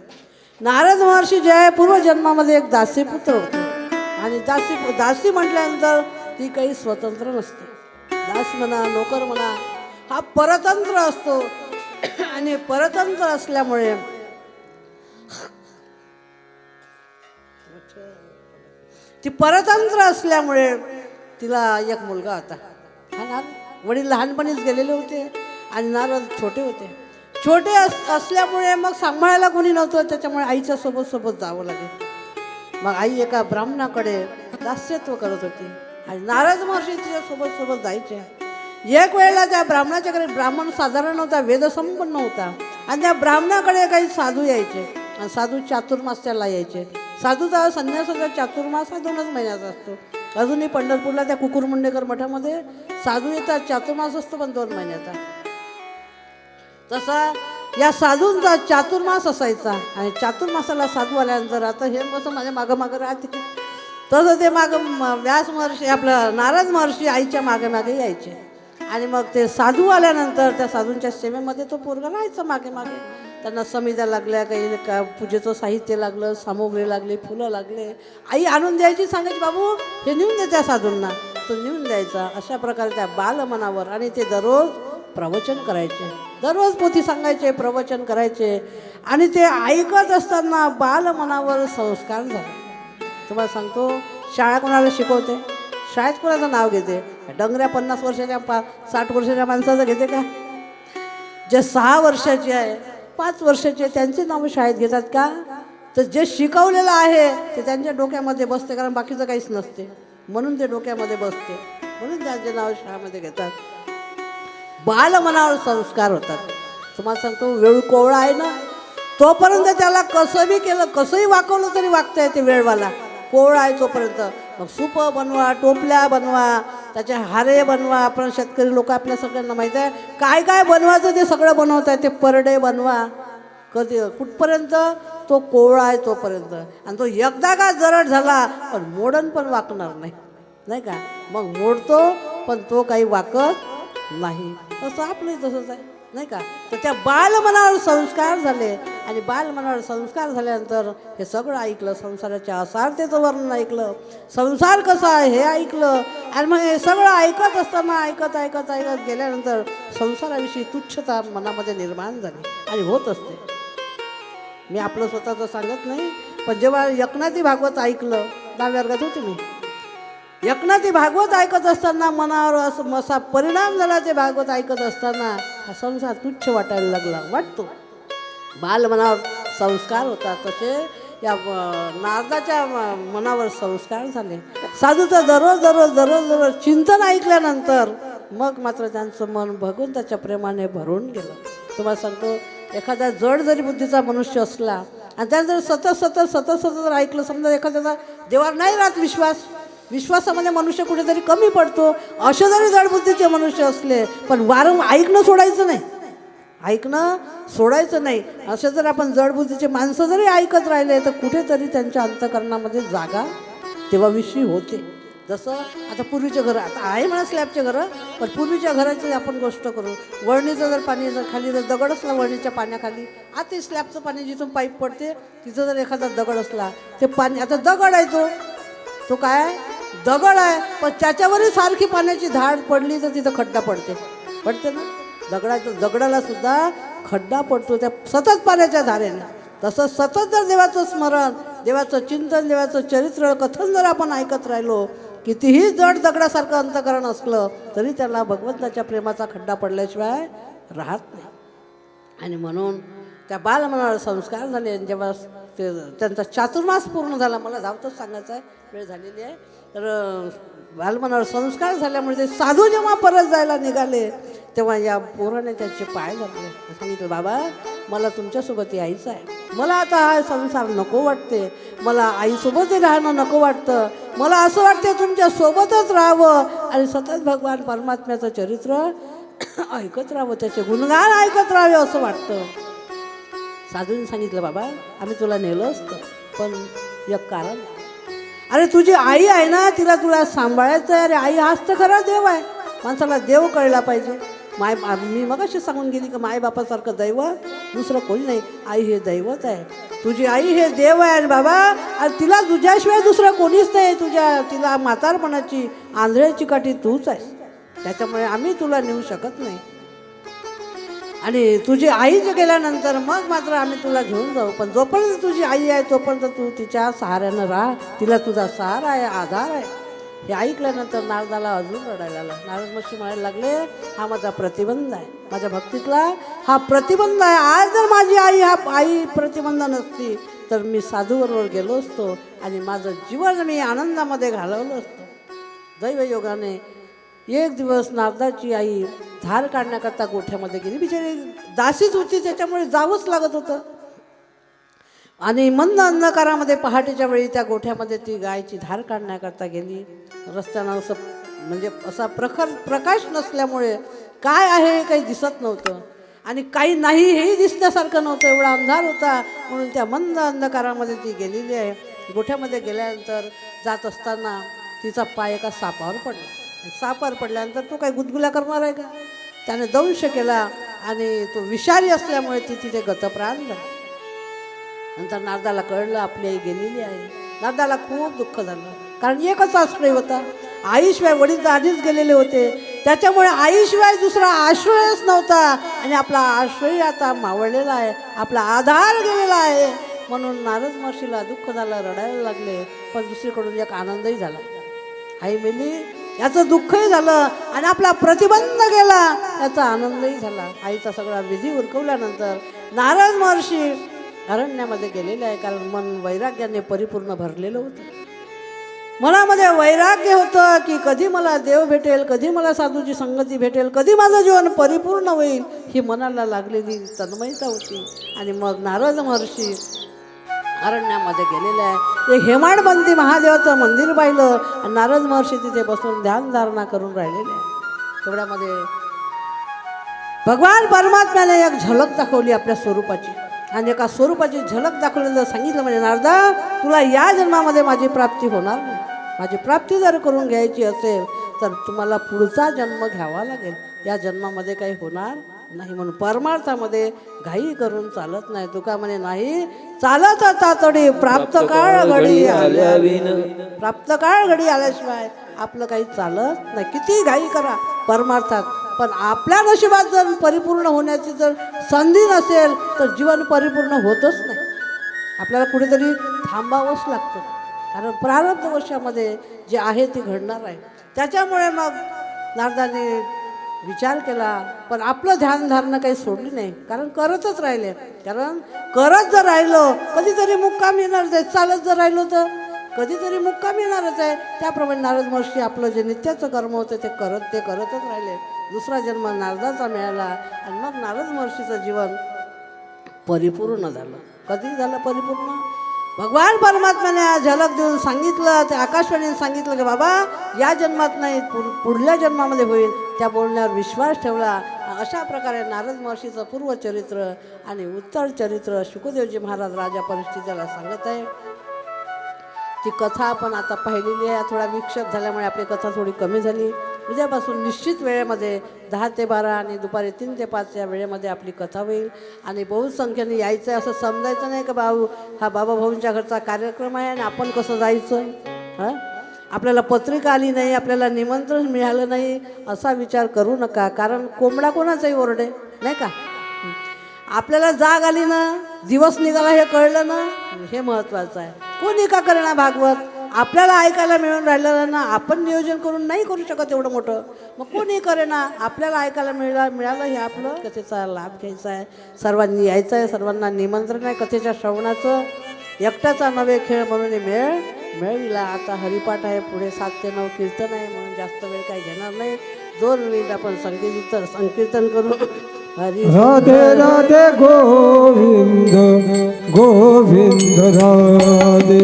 नारद महर्षी जे आहे पूर्वजन्मामध्ये एक दासीपुत्र होते आणि दासी म्हटल्यानंतर ती काही स्वतंत्र नसते. दास म्हणा, नोकर म्हणा, हा परतंत्र असतो आणि परतंत्र असल्यामुळे तिला एक मुलगा होता. वडील लहानपणीच गेलेले होते आणि नारद छोटे होते. छोटे असल्यामुळे मग सांभाळायला कोणी नव्हतं, त्याच्यामुळे आईच्या सोबत जावं लागेल. मग आई एका ब्राह्मणाकडे दास्यत्व करत होती आणि नारद महर्षी तिच्या सोबत जायचे. एक वेळेला त्या ब्राह्मणाच्या घरी, ब्राह्मण साधारण होता, वेदसंपन्न होता, आणि त्या ब्राह्मणाकडे काही साधू यायचे आणि साधू चातुर्मास त्याला यायचे. साधूचा संन्यासाचा चातुर्मास हा 2च महिन्याचा असतो. अजूनही पंढरपूरला त्या कुकुरमुंडेकर मठामध्ये साधू येतात, चातुर्मास असतो पण 2 महिन्याचा. तसा या साधूंचा चातुर्मास असायचा आणि चातुर्मासाला साधू आल्यानंतर, आता हे कसं माझ्या मागं राहते, तसं ते व्यास महर्षी, आपलं नारद महर्षी आईच्या मागे यायचे. आणि मग ते साधू आल्यानंतर त्या साधूंच्या सेवेमध्ये तो पोरगा राहायचा मागे. त्यांना समित्या लागल्या, काही पूजेचं साहित्य लागलं, सामुग्री लागली, फुलं लागले, आई आणून द्यायची, सांगायची बाबू हे नेऊन दे त्या साधूंना, तो नेऊन द्यायचा. अशा प्रकारे त्या बालमनावर, आणि ते दररोज प्रवचन करायचे, दररोज पोथी सांगायचे, प्रवचन करायचे, आणि ते ऐकत असताना बालमनावर संस्कार झाले. तुम्हाला सांगतो, शाळा कोणाला शिकवते? शाळेत कोणाचं नाव घेते? डंगऱ्या 50 वर्षाच्या 60 वर्षाच्या माणसाचं घेते का? जे 6 वर्षाचे आहे, 5 वर्षाचे, त्यांचे नाव शाळेत घेतात का? तर जे शिकवलेलं आहे ते त्यांच्या डोक्यामध्ये बसते, कारण बाकीचं काहीच नसते, म्हणून ते डोक्यामध्ये बसते, म्हणून त्यांचे नाव शाळेमध्ये घेतात. बालमनावर संस्कार होतात. तुम्हाला सांगतो, वेळ कोवळा आहे ना, तोपर्यंत त्याला कसं बी केलं, कसंही वाकवलं तरी वागता येते. वेळवाला कोवळा आहे तोपर्यंत, मग सूप बनवा, टोपल्या बनवा, त्याचे हारे बनवा. आपण शेतकरी लोक आपल्या सगळ्यांना माहीत आहे काय काय बनवायचं ते सगळं बनवत आहे. ते परडे बनवा, कधी कुठपर्यंत तो कोवळा आहे तोपर्यंत. आणि तो एकदा का जरड झाला पण मोडन पण वाकणार नाही, नाही का. मग मोडतो पण तो काही वाकत नाही. तसं आपलंही तसंच आहे, नाही का. तर त्या बालमनावर संस्कार झाले आणि बालमनावर संस्कार झाल्यानंतर हे सगळं ऐकलं, संसाराच्या असारतेचं वर्णन ऐकलं, संसार कसा आहे हे ऐकलं. आणि मग हे सगळं ऐकत असताना ऐकत ऐकत ऐकत गेल्यानंतर संसाराविषयी तुच्छता मनामध्ये निर्माण झाली आणि होत असते. मी आपलं स्वतःचं सांगत नाही, पण जेव्हा एकनाथी भागवत ऐकलं, 10व्या वर्गात होते मी, एकनाथी भागवत ऐकत असताना मनावर असं असा परिणाम झाला. ते भागवत ऐकत असताना हा संसार तुच्छ वाटायला लागला, वाटतो. बालमनावर संस्कार होता, तसे या नारदाच्या मनावर संस्कार झाले. साधूचं दररोज दररोज दररोज दररोज चिंतन ऐकल्यानंतर मग मात्र त्यांचं मन भगवंताच्या प्रेमाने भरून गेलं. तुम्हाला सांगतो, एखादा जड जरी बुद्धीचा मनुष्य असला आणि त्यानं जर सतत सतत सतत सतत जर ऐकलं, समजा एखाद्याचा देवावर नाही राहत विश्वास, विश्वासामध्ये मनुष्य कुठेतरी कमी पडतो, असे जरी जडबुद्धीचे मनुष्य असले पण वारंवार ऐकणं सोडायचं नाही, ऐकणं सोडायचं नाही. असे जर आपण जडबुद्धीचे माणसं जरी ऐकत राहिले तर कुठेतरी त्यांच्या अंतःकरणामध्ये जागा तेव्हाविषयी होते. जसं आता पूर्वीचे घरं, आता आहे म्हणा स्लॅबचे घरं, पण पूर्वीच्या घराची आपण गोष्ट करू. वळणीचं जर पाणी जर खाली जर दगड असला वळणीच्या पाण्याखाली, आता ते स्लॅबचं पाणी जिथून पाईप पडते तिथं जर एखादा दगड असला, ते पाणी आता दगड आहे, तो काय दगड आहे, पण त्याच्यावरही सारखी पाण्याची धाड पडली तर तिथं खड्डा पडते ना. दगडाला सुद्धा खड्डा पडतो त्या सतत पाण्याच्या धारेने. तसं सतत जर देवाचं स्मरण, देवाचं चिंतन, देवाचं चरित्र कथन जर आपण ऐकत राहिलो, कितीही जड दगडासारखं अंतःकरण असलं तरी त्याला भगवंताच्या प्रेमाचा खड्डा पडल्याशिवाय राहत नाही. आणि म्हणून त्या बालमनावर संस्कार झाले. आणि जेव्हा ते त्यांचा चातुर्मास पूर्ण झाला, मला धावतच सांगायचं आहे, वेळ झालेली आहे, तर बालमनावर संस्कार झाल्यामुळे ते साधू जेव्हा परत जायला निघाले तेव्हा या पोराने त्याचे पाय धरले. सांगितलं, बाबा मला तुमच्यासोबत यायचं आहे, मला आता हा संसार नको वाटते, मला आईसोबतही राहणं नको वाटतं, मला असं वाटतं तुमच्यासोबतच राहावं आणि सतत भगवान परमात्म्याचं चरित्र ऐकत राहावं, त्याचे गुणगान ऐकत राहावे असं वाटतं. साधूंनी सांगितलं, बाबा आम्ही तुला नेलं असतं, पण एक कारण, अरे तुझी आई आहे ना, तिला तुला सांभाळायचं आहे. अरे आई हाच तर खरा देव आहे, माणसाला देव कळला पाहिजे. मी मगाशी सांगून गेली की मायबापासारखं दैव दुसरं कोणी नाही, आई हे दैवत आहे, तुझी आई हे देव आहे. आणि बाबा आणि तिला तुझ्याशिवाय दुसरं कोणीच नाही, तिला म्हातारपणाची आंधळ्याची काठी तूच आहेस, त्याच्यामुळे आम्ही तुला नेऊ शकत नाही. आणि तुझी आई जे गेल्यानंतर मग मात्र आम्ही तुला घेऊन जाऊ, पण जोपर्यंत तुझी आई आहे तोपर्यंत तू तिच्या सहाऱ्यानं राहा, तिला तुझा सहारा आहे, आधार आहे. हे ऐकल्यानंतर नारदाला अजून रडायला लागला. नारद महर्षी म्हणायला लागले, हा माझा प्रतिबंध आहे, माझ्या भक्तीतला हा प्रतिबंध आहे. आज जर माझी आई प्रतिबंध नसती तर मी साधूबरोबर गेलो असतो आणि माझं जीवन मी आनंदामध्ये घालवलं असतं. दैवयोगाने एक दिवस नारदाची आई धार काढण्याकरता गोठ्यामध्ये गेली. बिचारी दासीच होती, त्याच्यामुळे जावंच लागत होतं. आणि मंद अंधकारामध्ये पहाटेच्या वेळी त्या गोठ्यामध्ये ती गायची धार काढण्याकरता गेली. रस्त्यानं असं म्हणजे असा प्रकाश नसल्यामुळे काय आहे काही दिसत नव्हतं आणि काही नाही हेही दिसण्यासारखं नव्हतं, एवढा अंधार होता. म्हणून त्या मंद अंधकारामध्ये ती गेलेली आहे. गोठ्यामध्ये गेल्यानंतर जात असताना तिचा पाय एका सापावर पडला. सापावर पडल्यानंतर तो काही गुदगुल्या करणार आहे का, त्याने दंश केला आणि तो विषारी असल्यामुळे ती तिथे गतप्राण झाली. नंतर नारदाला कळलं आपली आई गेलेली आहे. नारदाला खूप दुःख झालं, कारण एकच आश्रय होता, आईशिवाय. वडील तर आधीच गेलेले होते, त्याच्यामुळे आईशिवाय दुसरा आश्रयच नव्हता आणि आपला आश्रय आता मावळलेला आहे, आपला आधार गेलेला आहे. म्हणून नारद महर्षीला दुःख झालं, रडायला लागले. पण दुसरीकडून एक आनंदही झाला, आई मेली याचं दुःखही झालं आणि आपला प्रतिबंध गेला याचा आनंदही झाला. आईचा सगळा विधी उरकवल्यानंतर नारद महर्षी अरण्यामध्ये गेलेले आहे, कारण मन वैराग्याने परिपूर्ण भरलेलं होतं. मनामध्ये वैराग्य होतं की कधी मला देव भेटेल, कधी मला साधूची संगती भेटेल, कधी माझं जीवन परिपूर्ण होईल, ही मनाला लागलेली तन्मयता होती. आणि मग नारद महर्षी अरण्यामध्ये गेलेले आहे. एक हेमाडपंथी महादेवाचं मंदिर पाहिलं आणि नारद महर्षी तिथे बसून ध्यानधारणा करून राहिलेले आहे. तेवढ्यामध्ये भगवान परमात्म्याने एक झलक दाखवली आपल्या स्वरूपाची आणि एका स्वरूपाची झलक दाखवली. सांगितलं म्हणजे नारदा, तुला या जन्मामध्ये माझी प्राप्ती होणार नाही. माझी प्राप्ती जर करून घ्यायची असेल तर तुम्हाला पुढचा जन्म घ्यावा लागेल. या जन्मामध्ये काही होणार नाही. म्हणून परमार्थामध्ये घाई करून चालत नाही. तुका म्हणे नाही चालत तातडी प्राप्त काळ घडी आल्याविन. प्राप्त काळ घडी आल्याशिवाय आपलं काही चालत नाही. किती घाई करा परमार्थात, पण आपल्या नशिबात जर परिपूर्ण होण्याची जर संधी नसेल तर जीवन परिपूर्ण होतच नाही. आपल्याला कुठेतरी थांबावंच लागतं, कारण प्रारब्ध वर्षामध्ये जे आहे ते घडणार आहे. त्याच्यामुळे मग नारदाने विचार केला, पण आपलं ध्यानधारणा काही सोडली नाही, कारण करतच राहिले. कारण करत जर राहिलो कधीतरी मुक्काम येणार आहे, चालत जर राहिलो तर कधीतरी मुक्काम येणारच आहे. त्याप्रमाणे नारद महर्षी आपलं जे नित्याचं कर्म होतं ते करतच राहिले. दुसरा जन्म नारदाचा मिळाला आणि मग नारद महर्षीचं जीवन परिपूर्ण झालं. कधी झालं परिपूर्ण? भगवान परमात्म्याने झलक देऊन सांगितलं, ते आकाशवाणीने सांगितलं की बाबा या जन्मात नाही पुढल्या जन्मामध्ये होईल. त्या बोलण्यावर विश्वास ठेवला. अशा प्रकारे नारद महर्षीचं पूर्वचरित्र आणि उत्तर चरित्र शुकदेवजी महाराज राजा परिस्थितीला सांगत आहे. ती कथा आपण आता पाहिलेली आहे. थोडा विक्षेप झाल्यामुळे आपली कथा थोडी कमी झाली. उद्यापासून निश्चित वेळेमध्ये 10 ते 12 आणि दुपारी 3 ते 5 या वेळेमध्ये आपली कथा होईल. आणि बहुसंख्येने यायचं आहे असं समजायचं नाही का भाऊ हा बाबा भाऊंच्या घरचा कार्यक्रम आहे आणि आपण कसं जायचं. हां, आपल्याला पत्रिका आली नाही, आपल्याला निमंत्रण मिळालं नाही असा विचार करू नका. कारण कोंबडा कोणाचाही ओरडे नाही का. आपल्याला जाग आली ना, दिवस निघाला हे कळलं ना, हे महत्त्वाचं आहे. कोणी का करेना भागवत, आपल्याला ऐकायला मिळून राहिलं ना. आपण नियोजन करून नाही करू शकत एवढं मोठं, मग कोणी करेना. आपल्याला ऐकायला मिळालं हे आपलं कथेचा लाभ घ्यायचा आहे. सर्वांनी यायचं आहे, सर्वांना निमंत्रण आहे कथेच्या श्रवणाचं. एकट्याचा नवे खेळ म्हणून मिळविला. आता हरिपाठ आहे, पुढे 7 ते 9 कीर्तन आहे, म्हणून जास्त वेळ काही घेणार नाही. 2 मिनिट आपण संकीर्तन करू.
राधे राधे गोविंद गोविंद राधे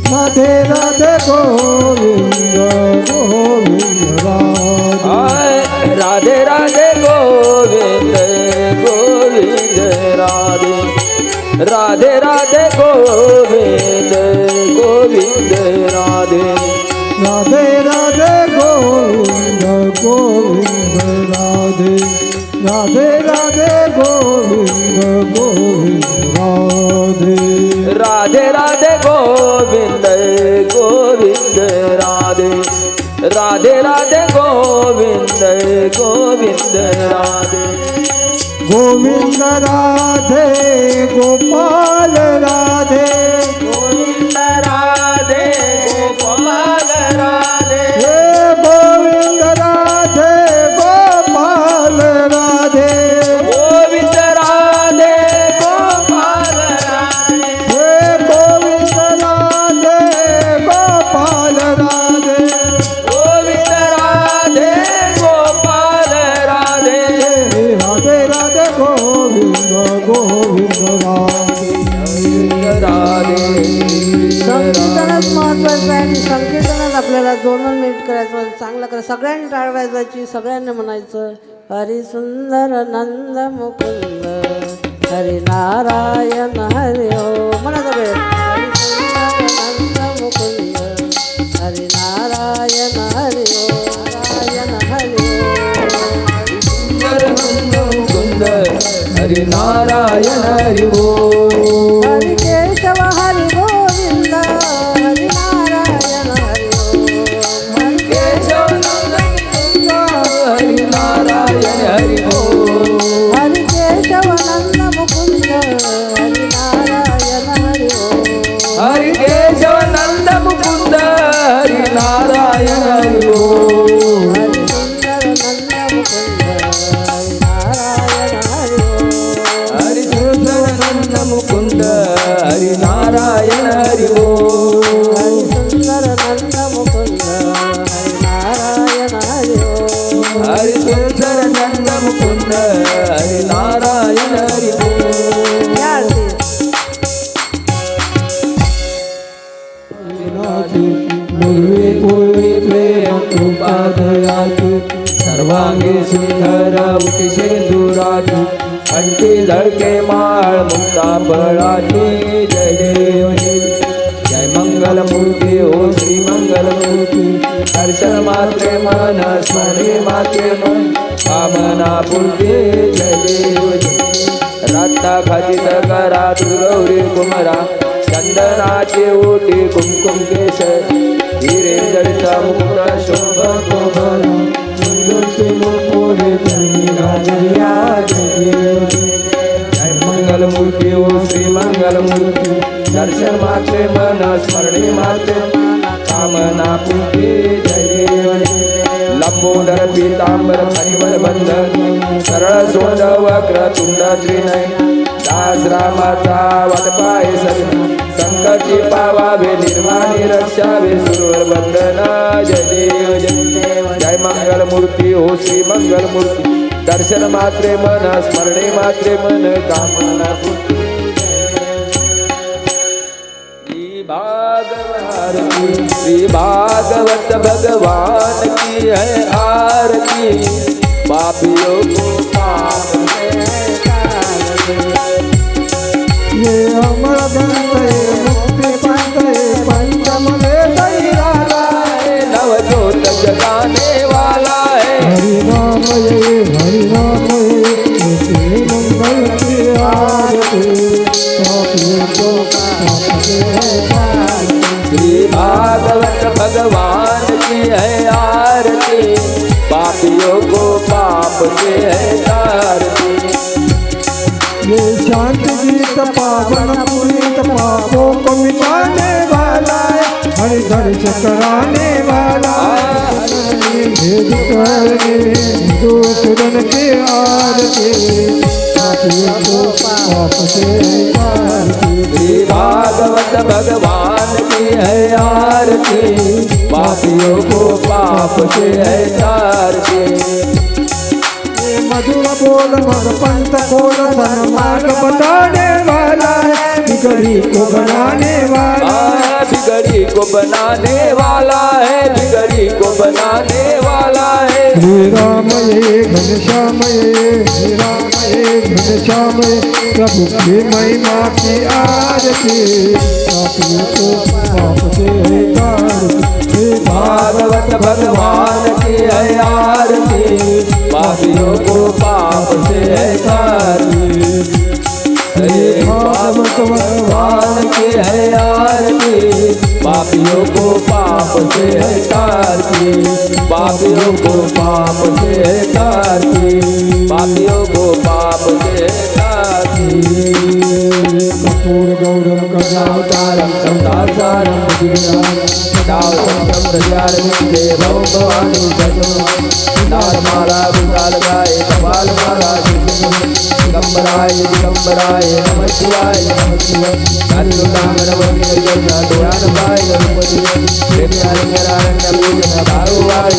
राधे राधे गोविंद गोविंद राधे
राधे राधे गोविंद गोविंद राधे राधे राधे गोविंद गोविंद राधे
राधे राधे गोविंद गोविंद राधे राधे राधे गोविंद गोविंद राधे
राधे राधे गोविंद गोविंद राधे राधे राधे गोविंद गोविंद राधे
गोविंद राधे गोपाल राधे
गोविंद राधे गोपाल राधे
हे गोविंद राधे गोपाल राधे
गोविंद राधे गोपाल राधे
हे गोविंद राधे गोपाल राधे
गोविंद राधे गोपाल राधे
राधे राधे गोविंद गोविंद राधे
संकीर्तनच महत्वाचं आहे आणि संकीर्तनात आपल्याला 2 मिनिट करायचं. चांगलं करा. सगळ्यांनी टाळ वाजवायची, सगळ्यांनी म्हणायचं हरी सुंदर नंद मुकुंद हरी नारायण हरी ओ. म्हणा सगळे हरी सुंदर नंद मुकुंद हरी नारायण हरी ओ. नारायण हरी
मुकुंद हरि नारायण हरि
ओ. हरी केशव हरी गोविंद हरी नारायण हरी ओ. हरी
केशव नंद हरि नारायण हरि
हरी केशव नंद मुकुंद हरी नारायण हरी ओ.
हरि केशव नंद मुकुंद हरि नारायण हरि
हरी सुंदर नंद मुकुंद हरी नारायण हरी ओ.
हरि सुंदर नंद मुकुंद नाची सर्वांगी सुंदर उटी शेंदुराची कंठी झळके माळ मुक्ता फळाची जय देव जय मंगल मूर्ती हो श्री मंगल मूर्ती दर्शन मात्रे मन स्मरणे मात्रे मन कामना पूर्ती जय देव रत्ना खचित करा गौरी कुमरा चंदनाचे ओटी कुमकुम केश हिरे जडिता मुकुट शोभ कोमल सुंदरचे मुकुट चरणी राजया जय मंगल मूर्ती ओ श्री मंगल मूर्ती दर्शन मात्रे मन स्मरणे मात्रे कामना पूर्ती जय देव लंबोदर पीतांबर परिमल बंधन सरळ सोंड वक्र तुंड त्रिनय दास रामाचा वटपाय सगळं संकटी पावावे निर्वाणी रक्षावे सुरवर बंधन जय देव जय मंगल मूर्ती हो श्री मंगल मूर्ती दर्शन मात्रे मन स्मरणे मात्रे मन कामना पूर्ती श्री भागवत भगवान की है आरती पापियों को पाप से
ये अमर बनते मुक्ति पाते पंचम वेद निराला
है नवजोत जगाने वाला है
हरि नाम ये मंगल की आरती पापियों को पाप से
श्री भागवत भगवान की है आरती पापियों को पाप से है तारती
ये शांत गीत पावन पुनीत पापों को मिटाने वाला है हरि दर्श कराने वाला भेद करने दूसरन के आरती पापियों को पाप से तारती
श्री भागवत भगवान की है आरती पापियों को पाप से है तारती
मधुर बोल मग पंत खोल सन मार्ग बताने वाला है बिगड़ी को बनाने वाला
बिगड़ी को बनाने वाला है बिगड़ी को बनाने वाला है
हे राम ये घनश्याम हे राम ये घनश्याम प्रभु की महिमा की आरती पापियों को पाप से तारती
भागवत भगवान की है आरती पापियों को पाप से है तारती हरे भागवत भगवान की है आरती पापियों को पाप से है तारती पापियों को पाप से है तारती पापियों को पाप से है तारती
कपूर गौरव
करुणावतारं संसारसारं भुजगेन्द्रं सदावसन्तं हृदयारविन्दे भवं भवानी सततं नारमाला वृन्दालकाय कपालमाला दिगम्बराय दिगम्बराय नमः शिवाय नमः शिवाय कालिदानवन्यजनदयानवाय प्रेम्यारण्यपूजन भारुवाय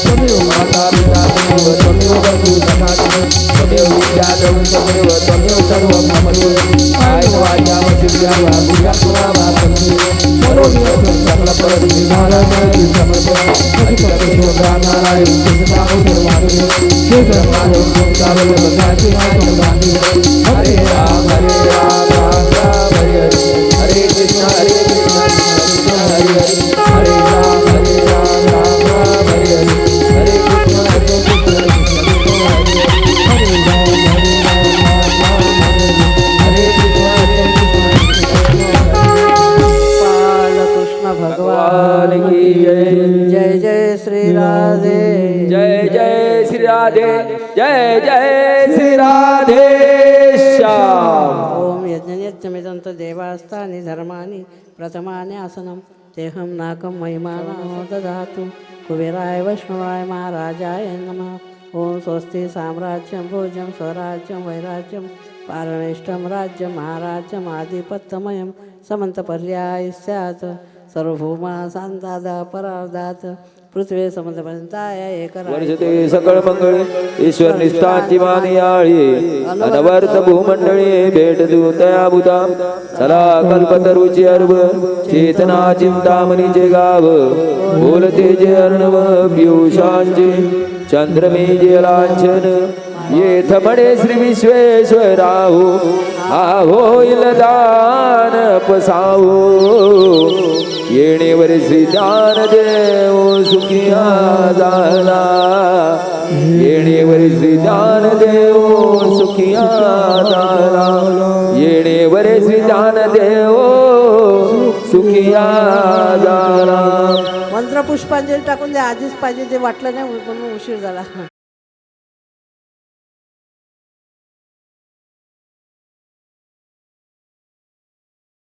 त्वमेव माता पिता त्वमेव बन्धु सखा त्वमेव विद्याधरं त्वमेव त्वमेव सर्वं मम आय वाचाम सिद्ध्या वा बुद्ध्या वा पंचि करोमि सकल परस्मै नारायण समर्पयामि अधिपति नारायण हरे राम राम राम हरे हरे कृष्ण कृष्ण हरे हरे राम राम राम हरे हरे कृष्ण कृष्ण हरे
बालकृष्ण भगवान
की जय
जय जय श्री राधे
जय जय श्री राधे जय जय श्री राधे श्याम
ओम यज्ञनित्यमिदन्त देवास्तानि धर्माणि प्रथमानि आसनं तेहं नाकं महिमानो ददातु कुबेराय वैष्णवाय महाराजाय नमः ओम स्वस्ति साम्राज्यं भोजं स्वराज्यं वैराज्यं पारणेष्टं राज्यं महाराज्यम् आधिपत्यमयं समन्तपर्याय स्यात् सर्वभौमा शान्तादा परार्धात् पृथ्वी समंतपर्यंताय एक
वर्षते सकळ मंगळे ईश्वर निष्ठांची मानियाळी अनवर्त भूमंडळी भेट दूतया बुधा चला कल्पतरुची अर्भ चेतना चिंतामणीचे गाव बोलते जे अर्णव पियुषांचे चंद्रमे जे लांछन येथ म्हणे श्री विश्वेश्वराहू होईल दान पसावू येणेवर श्री ज्ञानदेव सुखिया झाला येणेवर श्री ज्ञानदेव सुखिया झाला येणेवर श्री ज्ञानदेव सुखिया झाला.
मंत्र पुष्पांजली टाकून द्या, आधीच पाहिजे ते वाटलं नाही म्हणून उशीर झाला.